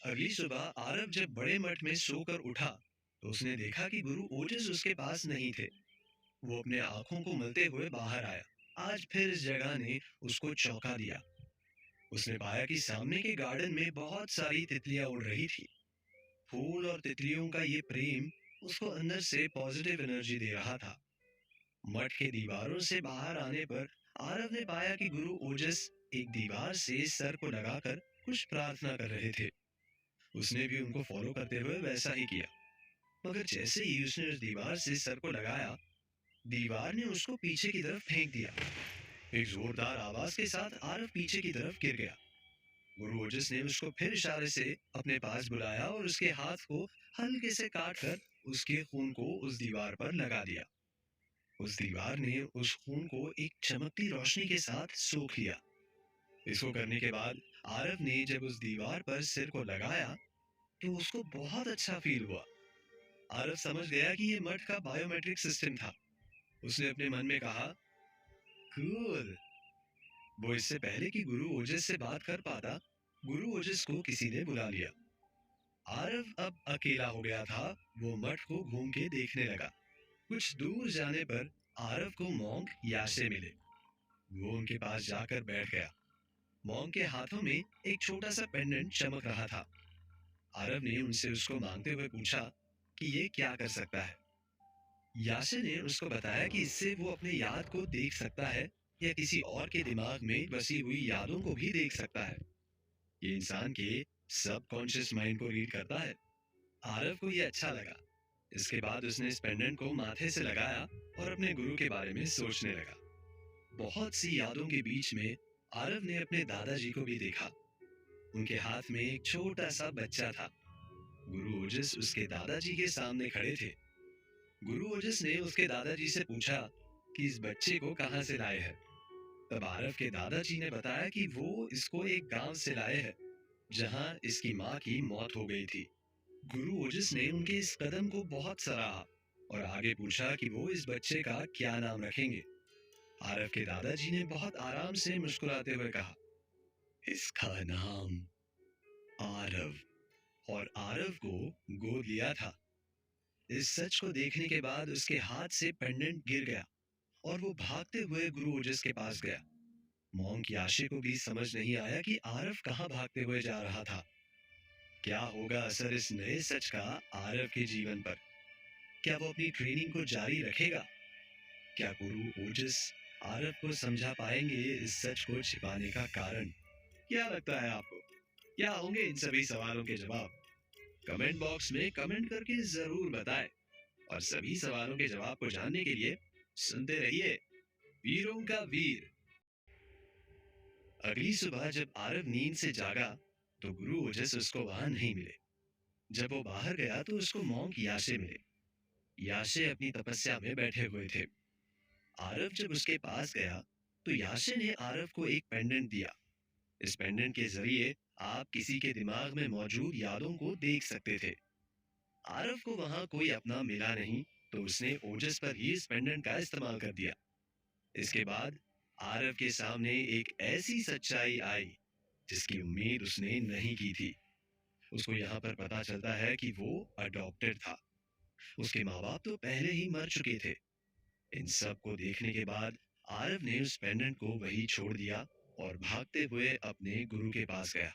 अगली सुबह आरव जब बड़े मठ में सोकर उठा तो उसने देखा कि गुरु ओजस उसके पास नहीं थे। वो अपने आंखों को मलते हुए बाहर आया। आज फिर इस जगह ने उसको चौंका दिया। उसने पाया कि सामने के गार्डन में बहुत सारी तितलियां उड़ रही थी। फूल और तितलियों का ये प्रेम उसको अंदर से पॉजिटिव एनर्जी दे रहा था। मठ के दीवारों से बाहर आने पर आरव ने पाया कि गुरु ओजस एक दीवार से सर को लगाकर कुछ प्रार्थना कर रहे थे। उसने भी उनको फॉलो करते हुए वैसा ही किया, मगर जैसे ही उसने उस दीवार से सर को लगाया, दीवार ने उसको पीछे की तरफ फेंक दिया। एक जोरदार आवाज के साथ आरव पीछे की तरफ गिर गया। गुरु ओजस ने उसको फिर इशारे से अपने पास बुलाया और उसके हाथ को हल्के से काट कर उसके खून को उस दीवार पर लगा दिया। उस दीवार ने उस खून को एक चमकती रोशनी के साथ सोख लिया। इसको करने के बाद आरव ने जब उस दीवार पर सिर को लगाया तो उसको बहुत अच्छा फील हुआ। आरव समझ गया कि ये मठ का बायोमेट्रिक सिस्टम था। उसने अपने मन में कहा, कूल। वो इससे पहले कि गुरु ओजस से बात कर पाता, गुरु ओजस को किसी ने बुला लिया। आरव अब अकेला हो गया था। वो मठ को घूम के देखने लगा। कुछ दूर जाने पर आरव को मॉन्क याशे मिले। वो उनके पास जाकर बैठ गया। मॉन्क के हाथों में एक छोटा सा पेंडेंट चमक रहा था। आरव ने उनसे उसको मांगते हुए पूछा, कि ये क्या कर सकता है। याशे ने उसको बताया कि इससे वो अपने याद को देख सकता है या किसी और के दिमाग में बसी हुई यादों को भी देख सकता है। ये इंसान के सबकॉन्शियस माइंड को रीड करता है। आरव को ये अच्छा लगा। इसके बाद उसने इस पेंडेंट को माथे से लगाया और अपने गुरु के बारे में सोचने लगा। बहुत सी यादों के बीच में आरव ने अपने दादाजी को भी देखा। उनके हाथ में एक छोटा सा बच्चा था। गुरु ओजस उसके दादाजी के सामने खड़े थे। गुरु ओजस ने उसके दादाजी से पूछा कि इस बच्चे को कहां से लाए हैं। तब आरव के दादाजी ने बताया कि वो इसको एक गांव से लाए हैं जहां इसकी मां की मौत हो गई थी। गुरु ओजस ने उनके इस कदम को बहुत सराहा और आगे पूछा कि वो इस बच्चे का क्या नाम रखेंगे। आरव के दादाजी ने बहुत आराम से मुस्कुराते हुए कहा, इसका नाम आरव। और आरव को गोद लिया था। इस सच को देखने के बाद उसके हाथ से पेंडेंट गिर गया और वो भागते हुए गुरु ओजस के पास गया। मॉन्क याशे को भी समझ नहीं आया कि आरव कहां भागते हुए जा रहा था। क्या होगा असर इस नए सच का आरव के जीवन पर? क्या वो अपनी ट्रेनिंग को जारी रखेगा? क्या गुरु ओजस आरव को समझा पाएंगे इस सच को छिपाने का कारण? क्या लगता है आपको? क्या होंगे इन सभी सवालों के जवाब? कमेंट बॉक्स में कमेंट करके जरूर बताएं। और सभी सवालों के जवाब को जानने के लिए सुनते रहिए वीरों का वीर। अगली सुबह जब आरव नींद से जागा तो गुरु ओजस उसको वहां नहीं मिले। जब वो बाहर गया तो उसको मॉन्क याशे मिले। याशे अपनी तपस्या में बैठे हुए थे। आरव जब उसके पास गया तो याशे ने आरव को एक पेंडेंट दिया। इस पेंडेंट के जरिए आप किसी के दिमाग में मौजूद यादों को देख सकते थे। आरव को वहां कोई अपना मिला नहीं तो उसने ओजस पर ही इस पेंडेंट का इस्तेमाल कर दिया। इसके बाद आरव के सामने एक ऐसी सच्चाई आई जिसकी उम्मीद उसने नहीं की थी। उसको यहाँ पर पता चलता है कि वो अडॉप्टेड था। उसके माँ बाप तो पहले ही मर चुके थे। इन सब को देखने के बाद आरव ने उस पेंडेंट को वही छोड़ दिया और भागते हुए अपने गुरु के पास गया।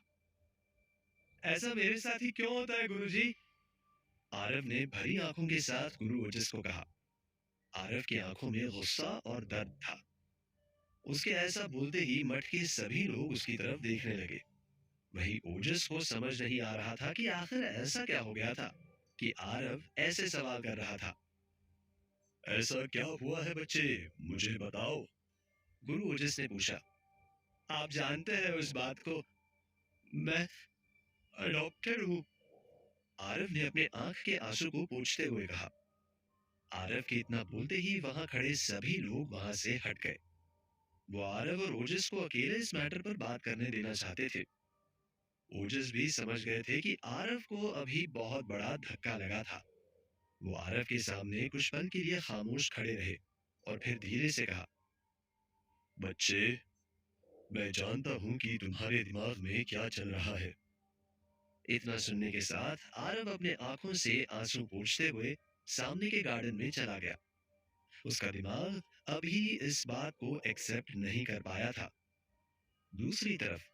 ऐसा मेरे साथ ही क्यों होता है गुरुजी? आरव ने भरी आंखों के साथ गुरु ओजस को कहा। आरव की आंखों में गुस्सा और दर्द था। उसके ऐसा बोलते ही मठ के सभी लोग उसकी तरफ देखने लगे। वही ओजस को समझ नहीं आ रहा था कि आखिर ऐसा क्या हो गया था कि आरव ऐसे सवाल कर रहा था। ऐसा क्या हुआ है बच्चे, मुझे बताओ, गुरु ओजस ने पूछा। आप जानते हैं उस बात को, मैं अडॉप्टेड हूँ, आरव ने अपने आंख के आंसू को पोंछते हुए कहा। आरव के इतना बोलते ही वहां खड़े सभी लोग वहां से हट गए। वो आरव और ओजस को अकेले इस मैटर पर बात करने देना चाहते थे। ओजस भी समझ गए थे कि आरव को अभी बहुत बड़ा धक्का लगा था। वो आरव के सामने कुछ पल के लिए खामोश खड़े रहे और फिर धीरे से कहा, बच्चे, मैं जानता हूं कि तुम्हारे दिमाग में क्या चल रहा है। इतना सुनने के साथ आरव अपने आंखों से आंसू पोंछते हुए सामने के गार्डन में चला गया। उसका दिमाग अभी इस बात को एक्सेप्ट नहीं कर पाया था। दूसरी तरफ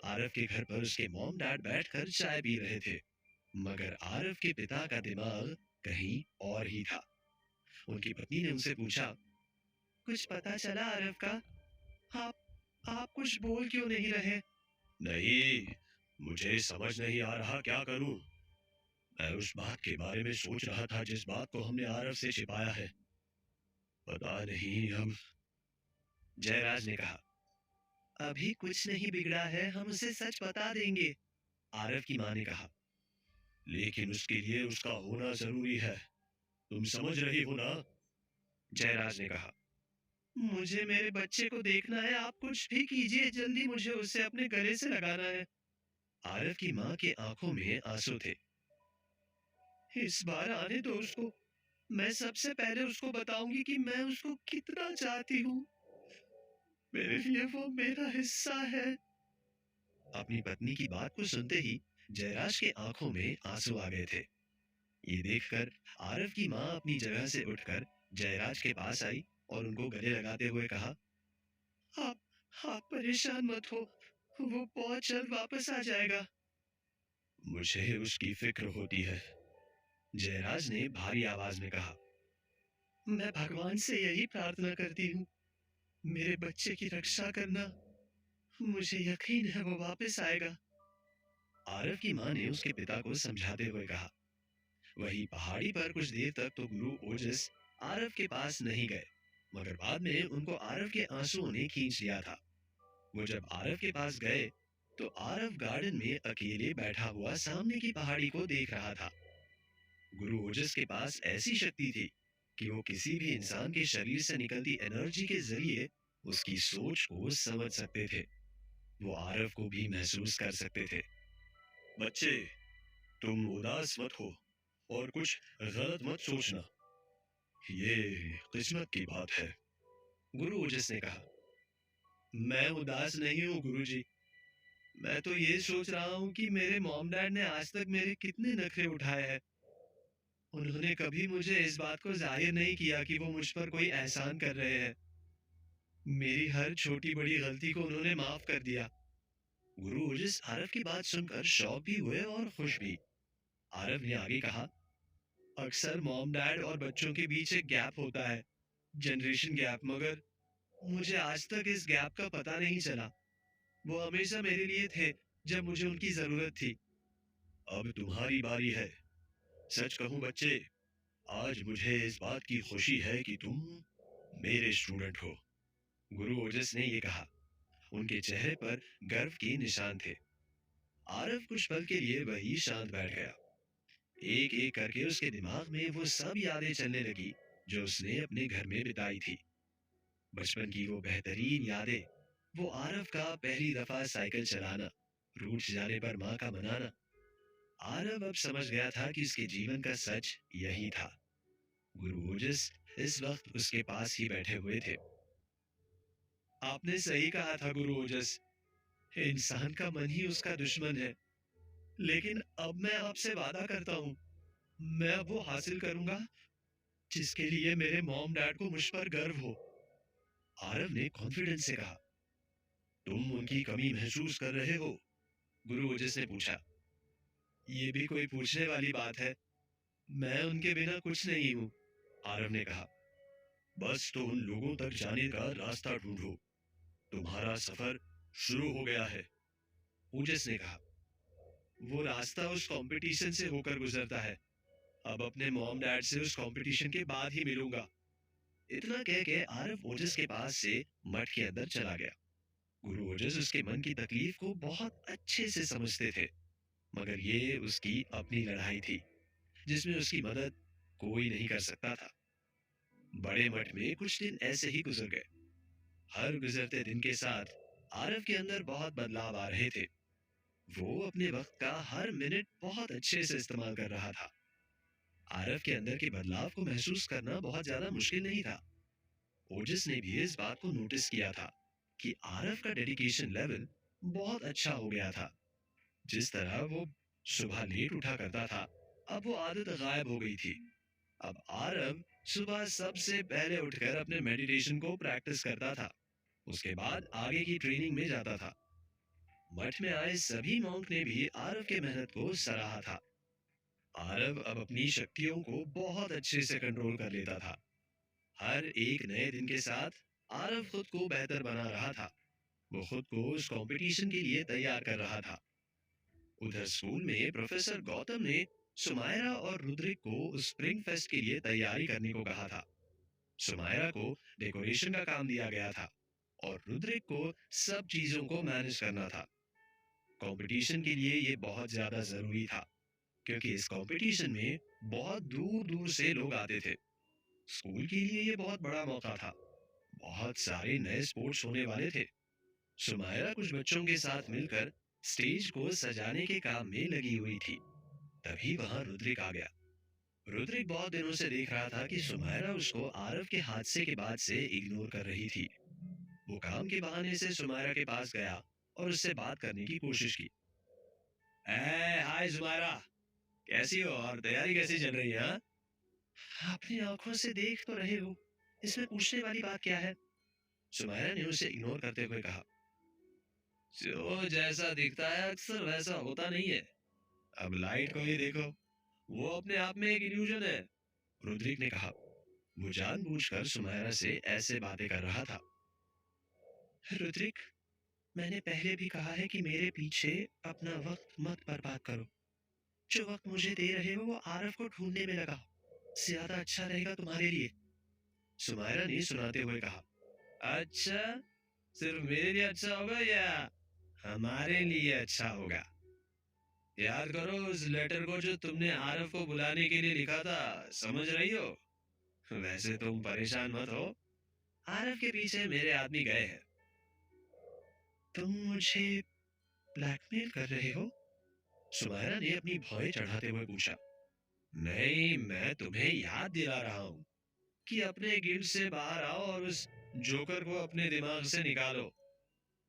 आरव के घर पर उसके मॉम डैड बैठकर चाय पी रहे थे, मगर आरव के पिता का दिमाग कहीं और ही था। उनकी पत्नी ने उनसे पूछा, कुछ पता चला आरव का? आप कुछ बोल क्यों नहीं रहे? नहीं, मुझे समझ नहीं आ रहा क्या करूं। मैं उस बात के बारे में सोच रहा था जिस बात को हमने आरव से छिपाया है। पता नहीं हम। जयराज ने कहा, अभी कुछ नहीं बिगड़ा है, हम उसे सच बता देंगे, आरव की मां ने कहा। लेकिन उसके लिए उसका होना जरूरी है, तुम समझ रही हो ना? जयराज ने कहा। मुझे मेरे बच्चे को देखना है, आप कुछ भी कीजिए, जल्दी मुझे उसे अपने गले से लगाना है। आरव की मां के आंखों में आंसू थे। इस बार आने दो उसको, मैं सबसे पहले उसको बताऊंगी कि मैं उसको कितना चाहती हूँ। मेरे लिए वो मेरा हिस्सा है। अपनी पत्नी की बात को सुनते ही जयराज के आंखों में आंसू आ गए थे। ये देखकर आरव की मां अपनी जगह से उठकर जयराज के पास आई और उनको गले लगाते हुए कहा, आप परेशान मत हो, वो बहुत जल्द वापस आ जाएगा। मुझे उसकी फिक्र होती है, जयराज ने भारी आवाज में कहा, मैं भगवान से यही प्रार्थना करती हूँ, मेरे बच्चे की रक्षा करना। मुझे यकीन है वो वापस आएगा। आरव की माँ ने उसके पिता को समझाते हुए कहा। वही पहाड़ी पर कुछ देर तक तो गुरु ओजस आरव के पास नहीं गए, मगर बाद में उनको आरव के आंसुओं ने खींच लिया था। वो जब आरव के पास गए तो आरव गार्डन में अकेले बैठा हुआ सामने की पहाड़ी को देख रहा था। गुरु ओजस के पास ऐसी शक्ति थी कि वो किसी भी इंसान के शरीर से निकलती एनर्जी के जरिए उसकी सोच को समझ सकते थे। वो आरव को भी महसूस कर सकते थे। बच्चे, तुम उदास मत हो और कुछ गलत मत सोचना, ये किस्मत की बात है। गुरु ओजस ने कहा। मैं उदास नहीं हूँ गुरुजी, मैं तो ये सोच रहा हूँ कि मेरे मॉम डैड ने आज तक मेरे कितने नखरे उठाए हैं। उन्होंने कभी मुझे इस बात को जाहिर नहीं किया कि वो मुझ पर कोई एहसान कर रहे हैं। मेरी हर छोटी बड़ी गलती को उन्होंने माफ कर दिया। गुरु ओजस आरव की बात सुनकर शॉक भी हुए और खुश भी। आरव ने आगे कहा, अक्सर मॉम डैड और बच्चों के बीच एक गैप होता है, जनरेशन गैप, मगर मुझे आज तक इस गैप का पता नहीं चला। वो हमेशा मेरे लिए थे जब मुझे उनकी जरूरत थी। अब तुम्हारी बारी है। सच कहूं बच्चे, आज मुझे इस बात की खुशी है कि तुम मेरे स्टूडेंट हो। गुरु ओजस ने ये कहा। उनके चेहरे पर गर्व के निशान थे। आरव कुछ पल के लिए वही शांत बैठ गया। एक एक करके उसके दिमाग में वो सब यादें चलने लगी जो उसने अपने घर में बिताई थी। बचपन की वो बेहतरीन यादें, वो आरव का पहली दफा साइकिल चलाना, रूठ जाने पर माँ का मनाना। आरव अब समझ गया था कि उसके जीवन का सच यही था। गुरु ओजस इस वक्त उसके पास ही बैठे हुए थे। आपने सही कहा था गुरु ओजस, इंसान का मन ही उसका दुश्मन है। लेकिन अब मैं आपसे वादा करता हूँ, मैं अब वो हासिल करूंगा जिसके लिए मेरे मॉम डैड को मुझ पर गर्व हो। आरव ने कॉन्फिडेंस से कहा। तुम उनकी कमी महसूस कर रहे हो? गुरु ओजस ने पूछा। ये भी कोई पूछने वाली बात है, मैं उनके बिना कुछ नहीं हूँ, आरव ने कहा। बस तो उन लोगों तक जाने का रास्ता ढूंढो, तुम्हारा सफर शुरू हो गया है, ओजस ने कहा। वो रास्ता उस कंपटीशन से होकर गुजरता है। अब अपने मॉम डैड से उस कंपटीशन के बाद ही मिलूंगा। इतना कह के आरव ओजस के पास से मठ के अंदर चला गया। गुरु ओजस उसके मन की तकलीफ को बहुत अच्छे से समझते थे, मगर ये उसकी अपनी लड़ाई थी जिसमें उसकी मदद कोई नहीं कर सकता था। बड़े मठ में कुछ दिन ऐसे ही गुजर गए। हर गुजरते दिन के साथ आरव के अंदर बहुत बदलाव आ रहे थे। वो अपने वक्त का हर मिनट बहुत अच्छे से इस्तेमाल कर रहा था। आरव के अंदर के बदलाव को महसूस करना बहुत ज्यादा मुश्किल नहीं था। ओजस ने भी इस बात को नोटिस किया था कि आरव का डेडिकेशन लेवल बहुत अच्छा हो गया था। जिस तरह वो सुबह लेट उठा करता था, अब वो आदत गायब हो गई थी। अब आरव सुबह सबसे पहले उठकर अपने मेडिटेशन को प्रैक्टिस करता था। उसके बाद आगे की ट्रेनिंग में जाता था। मठ में आए सभी मॉन्क ने भी आरव के मेहनत को सराहा था। आरव अब अपनी शक्तियों को बहुत अच्छे से कंट्रोल कर लेता था। हर एक नए दिन के साथ आरव खुद को बेहतर बना रहा था। वो खुद को उस कंपटीशन के लिए तैयार कर रहा था। उधर स्कूल में प्रोफेसर गौतम ने सुमायरा और रुद्रिक को स्प्रिंग फेस्ट के लिए तैयारी करने को कहा था। सुमायरा को डेकोरेशन का काम दिया गया था और रुद्रिक को सब चीजों को मैनेज करना था। कंपटीशन के लिए ये बहुत ज्यादा जरूरी था, क्योंकि इस कंपटीशन में बहुत दूर दूर से लोग आते थे। स्कूल के लिए ये बहुत बड़ा मौका था। बहुत सारे नए स्पोर्ट्स होने वाले थे। सुमायरा कुछ बच्चों के साथ मिलकर स्टेज को सजाने के काम में लगी हुई थी। तभी वहां रुद्रिक आ गया। रुद्रिक बहुत दिनों से देख रहा था कि सुमायरा उसको आरव के हादसे के बाद से इग्नोर कर रही थी। वो काम के बहाने से सुमायरा के पास गया और उससे बात करने की कोशिश की। हाय सुमायरा, कैसी हो और तैयारी कैसी चल रही है? हाँ? अपनी आंखों से देख तो रहे हो, इसमें पूछने वाली बात क्या है? सुमायरा ने उसे इग्नोर करते हुए कहा। जो जैसा दिखता है अक्सर वैसा होता नहीं है। अब लाइट को ही देखो, वो अपने आप में एक इल्यूजन है, रुद्रिक ने कहा। वो जानबूझकर सुमायरा से ऐसे बातें कर रहा था। रुद्रिक, मैंने पहले भी कहा है कि मेरे पीछे अपना वक्त मत बर्बाद करो। जो वक्त मुझे दे रहे हो वो आरव को ढूंढने में लगाओ। ज्यादा अच्छा रहेगा तुम्हारे लिए, सुमायरा ने सुनाते हुए कहा। अच्छा, सिर्फ मेरे लिए अच्छा होगा या हमारे लिए अच्छा होगा? याद करो उस लेटर को जो तुमने आरव को बुलाने के लिए लिखा था, समझ रही हो? वैसे तुम परेशान मत हो, आरव के पीछे मेरे आदमी गए हैं। तुम मुझे ब्लैकमेल कर रहे हो? सुमायरा ने अपनी भौएं चढ़ाते हुए पूछा। नहीं, मैं तुम्हें याद दिला रहा हूँ कि अपने गिल्ड से बाहर आओ और उस जोकर को अपने दिमाग से निकालो,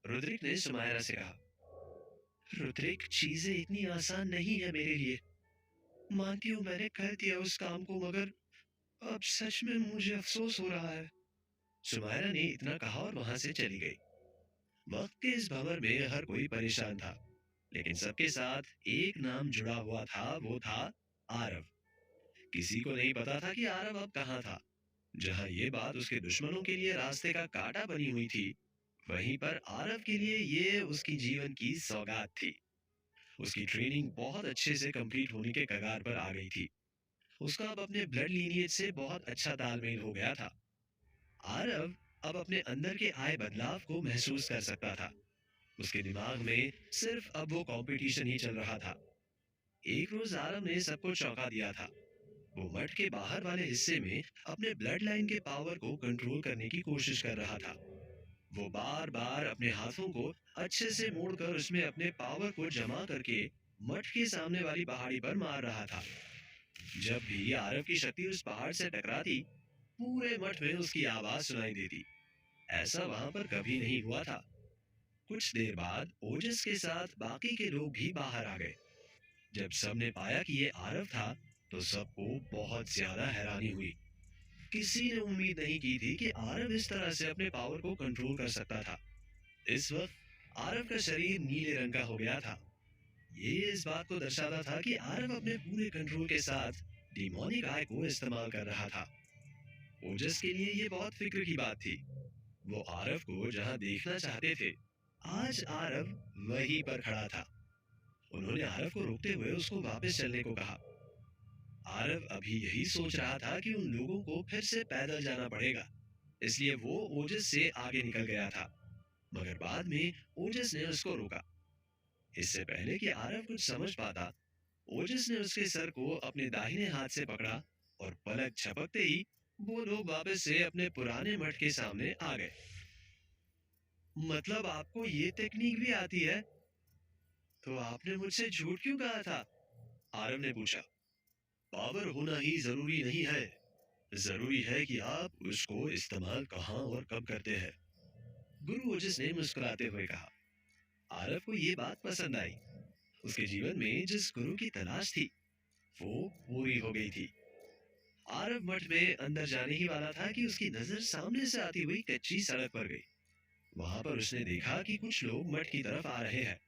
रुद्रिक ने सुमायरा से कहा। रुद्रिक, चीजें इतनी आसान नहीं है मेरे लिए। मानती हूँ मैंने कर दिया उस काम को, मगर अब सच में मुझे अफसोस हो रहा है, सुमायरा ने इतना कहा और वहां से चली गई। वक्त के इस भंवर में हर कोई परेशान था, लेकिन सबके साथ एक नाम जुड़ा हुआ था, वो था आरव। किसी को नहीं पता था कि आरव अब कहाँ था। जहां ये बात उसके दुश्मनों के लिए रास्ते का कांटा बनी हुई थी, वहीं पर आरव के लिए ये उसकी जीवन की सौगात थी। उसकी ट्रेनिंग बहुत अच्छे से कंप्लीट होने के कगार पर आ गई थी। उसका अब अपने ब्लड लीनिएज से बहुत अच्छा तालमेल हो गया था। आरव अब अपने अंदर के आए बदलाव को महसूस कर सकता था। उसके दिमाग में सिर्फ अब वो कंपटीशन ही चल रहा था। एक रोज आरव ने सबको चौंका दिया था। वो मठ के बाहर वाले हिस्से में अपने ब्लड लाइन के पावर को कंट्रोल करने की कोशिश कर रहा था। वो बार बार अपने हाथों को अच्छे से मोड़कर उसमें अपने पावर को जमा करके मठ के सामने वाली पहाड़ी पर मार रहा था। जब भी आरव की शक्ति उस पहाड़ से टकराती, पूरे मठ में उसकी आवाज सुनाई देती। ऐसा वहां पर कभी नहीं हुआ था। कुछ देर बाद ओजस के साथ बाकी के लोग भी बाहर आ गए। जब सबने पाया कि ये आरव था, तो सबको बहुत ज्यादा हैरानी हुई। किसी ने उम्मीद नहीं की थी कि आरव इस तरह से अपने पावर को कंट्रोल कर सकता था। इस वक्त आरव का शरीर नीले रंग का हो गया था। ये इस बात को दर्शाता था कि आरव अपने पूरे कंट्रोल के साथ डिमोनिक आय को इस्तेमाल कर रहा था। ओजस के लिए ये बहुत फिक्र की बात थी। वो आरव को जहां देखना चाहते थे, आज आरव वहीं पर खड़ा था। उन्होंने आरव को रोकते हुए उसको वापस चलने को कहा। आरव अभी यही सोच रहा था कि उन लोगों को फिर से पैदल जाना पड़ेगा, इसलिए वो ओजस से आगे निकल गया था। मगर बाद में ओजस ने उसको रोका। इससे पहले कि आरव कुछ समझ पाता, ओजस ने उसके सर को अपने दाहिने हाथ से पकड़ा और पलक झपकते ही वो लोग वापस से अपने पुराने मठ के सामने आ गए। मतलब आपको ये टेक्निक भी आती है? तो आपने मुझसे झूठ क्यों कहा था? आरव ने पूछा। पावर होना ही जरूरी नहीं है, जरूरी है कि आप उसको इस्तेमाल कहां और कब करते हैं, गुरु ओजस ने मुस्कुराते हुए कहा। आरव को ये बात पसंद आई। उसके जीवन में जिस गुरु की तलाश थी, वो पूरी हो गई थी। आरव मठ में अंदर जाने ही वाला था कि उसकी नजर सामने से आती हुई कच्ची सड़क पर गई। वहां पर उसने देखा कि कुछ लोग मठ की तरफ आ रहे हैं।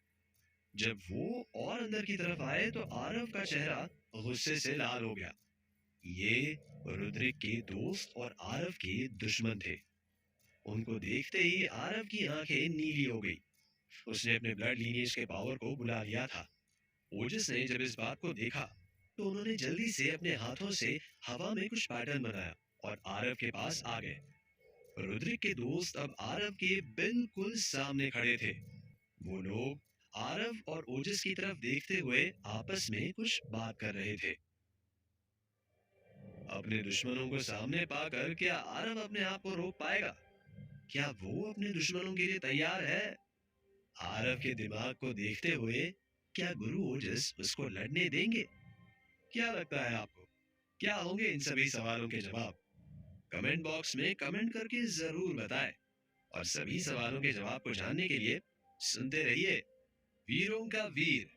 जब वो और अंदर की तरफ आए तो आरव का चेहरा गुस्से से लाल हो गया। ये रुद्रिक के दोस्त और आरव के दुश्मन थे। उनको देखते ही आरव की आंखें नीली हो गई। उसने अपने ब्लड लीनिएज के पावर को बुला लिया था। ओजस ने जब इस बात को देखा, तो उन्होंने जल्दी से अपने हाथों से हवा में कुछ पैटर्न बनाया और आरव के पास आ गए। रुद्रिक के दोस्त अब आरव के बिल्कुल सामने खड़े थे। वो लोग आरव और ओजस की तरफ देखते हुए आपस में कुछ बात कर रहे थे। अपने दुश्मनों को सामने पाकर क्या आरव अपने आप को रोक पाएगा? क्या वो अपने दुश्मनों के लिए तैयार है? आरव के दिमाग को देखते हुए क्या गुरु ओजस उसको लड़ने देंगे? क्या लगता है आपको? क्या होंगे इन सभी सवालों के जवाब? कमेंट बॉक्स में कमेंट करके जरूर बताएं। और सभी सवालों के जवाब को जानने के लिए सुनते रहिए वीरों का वीर।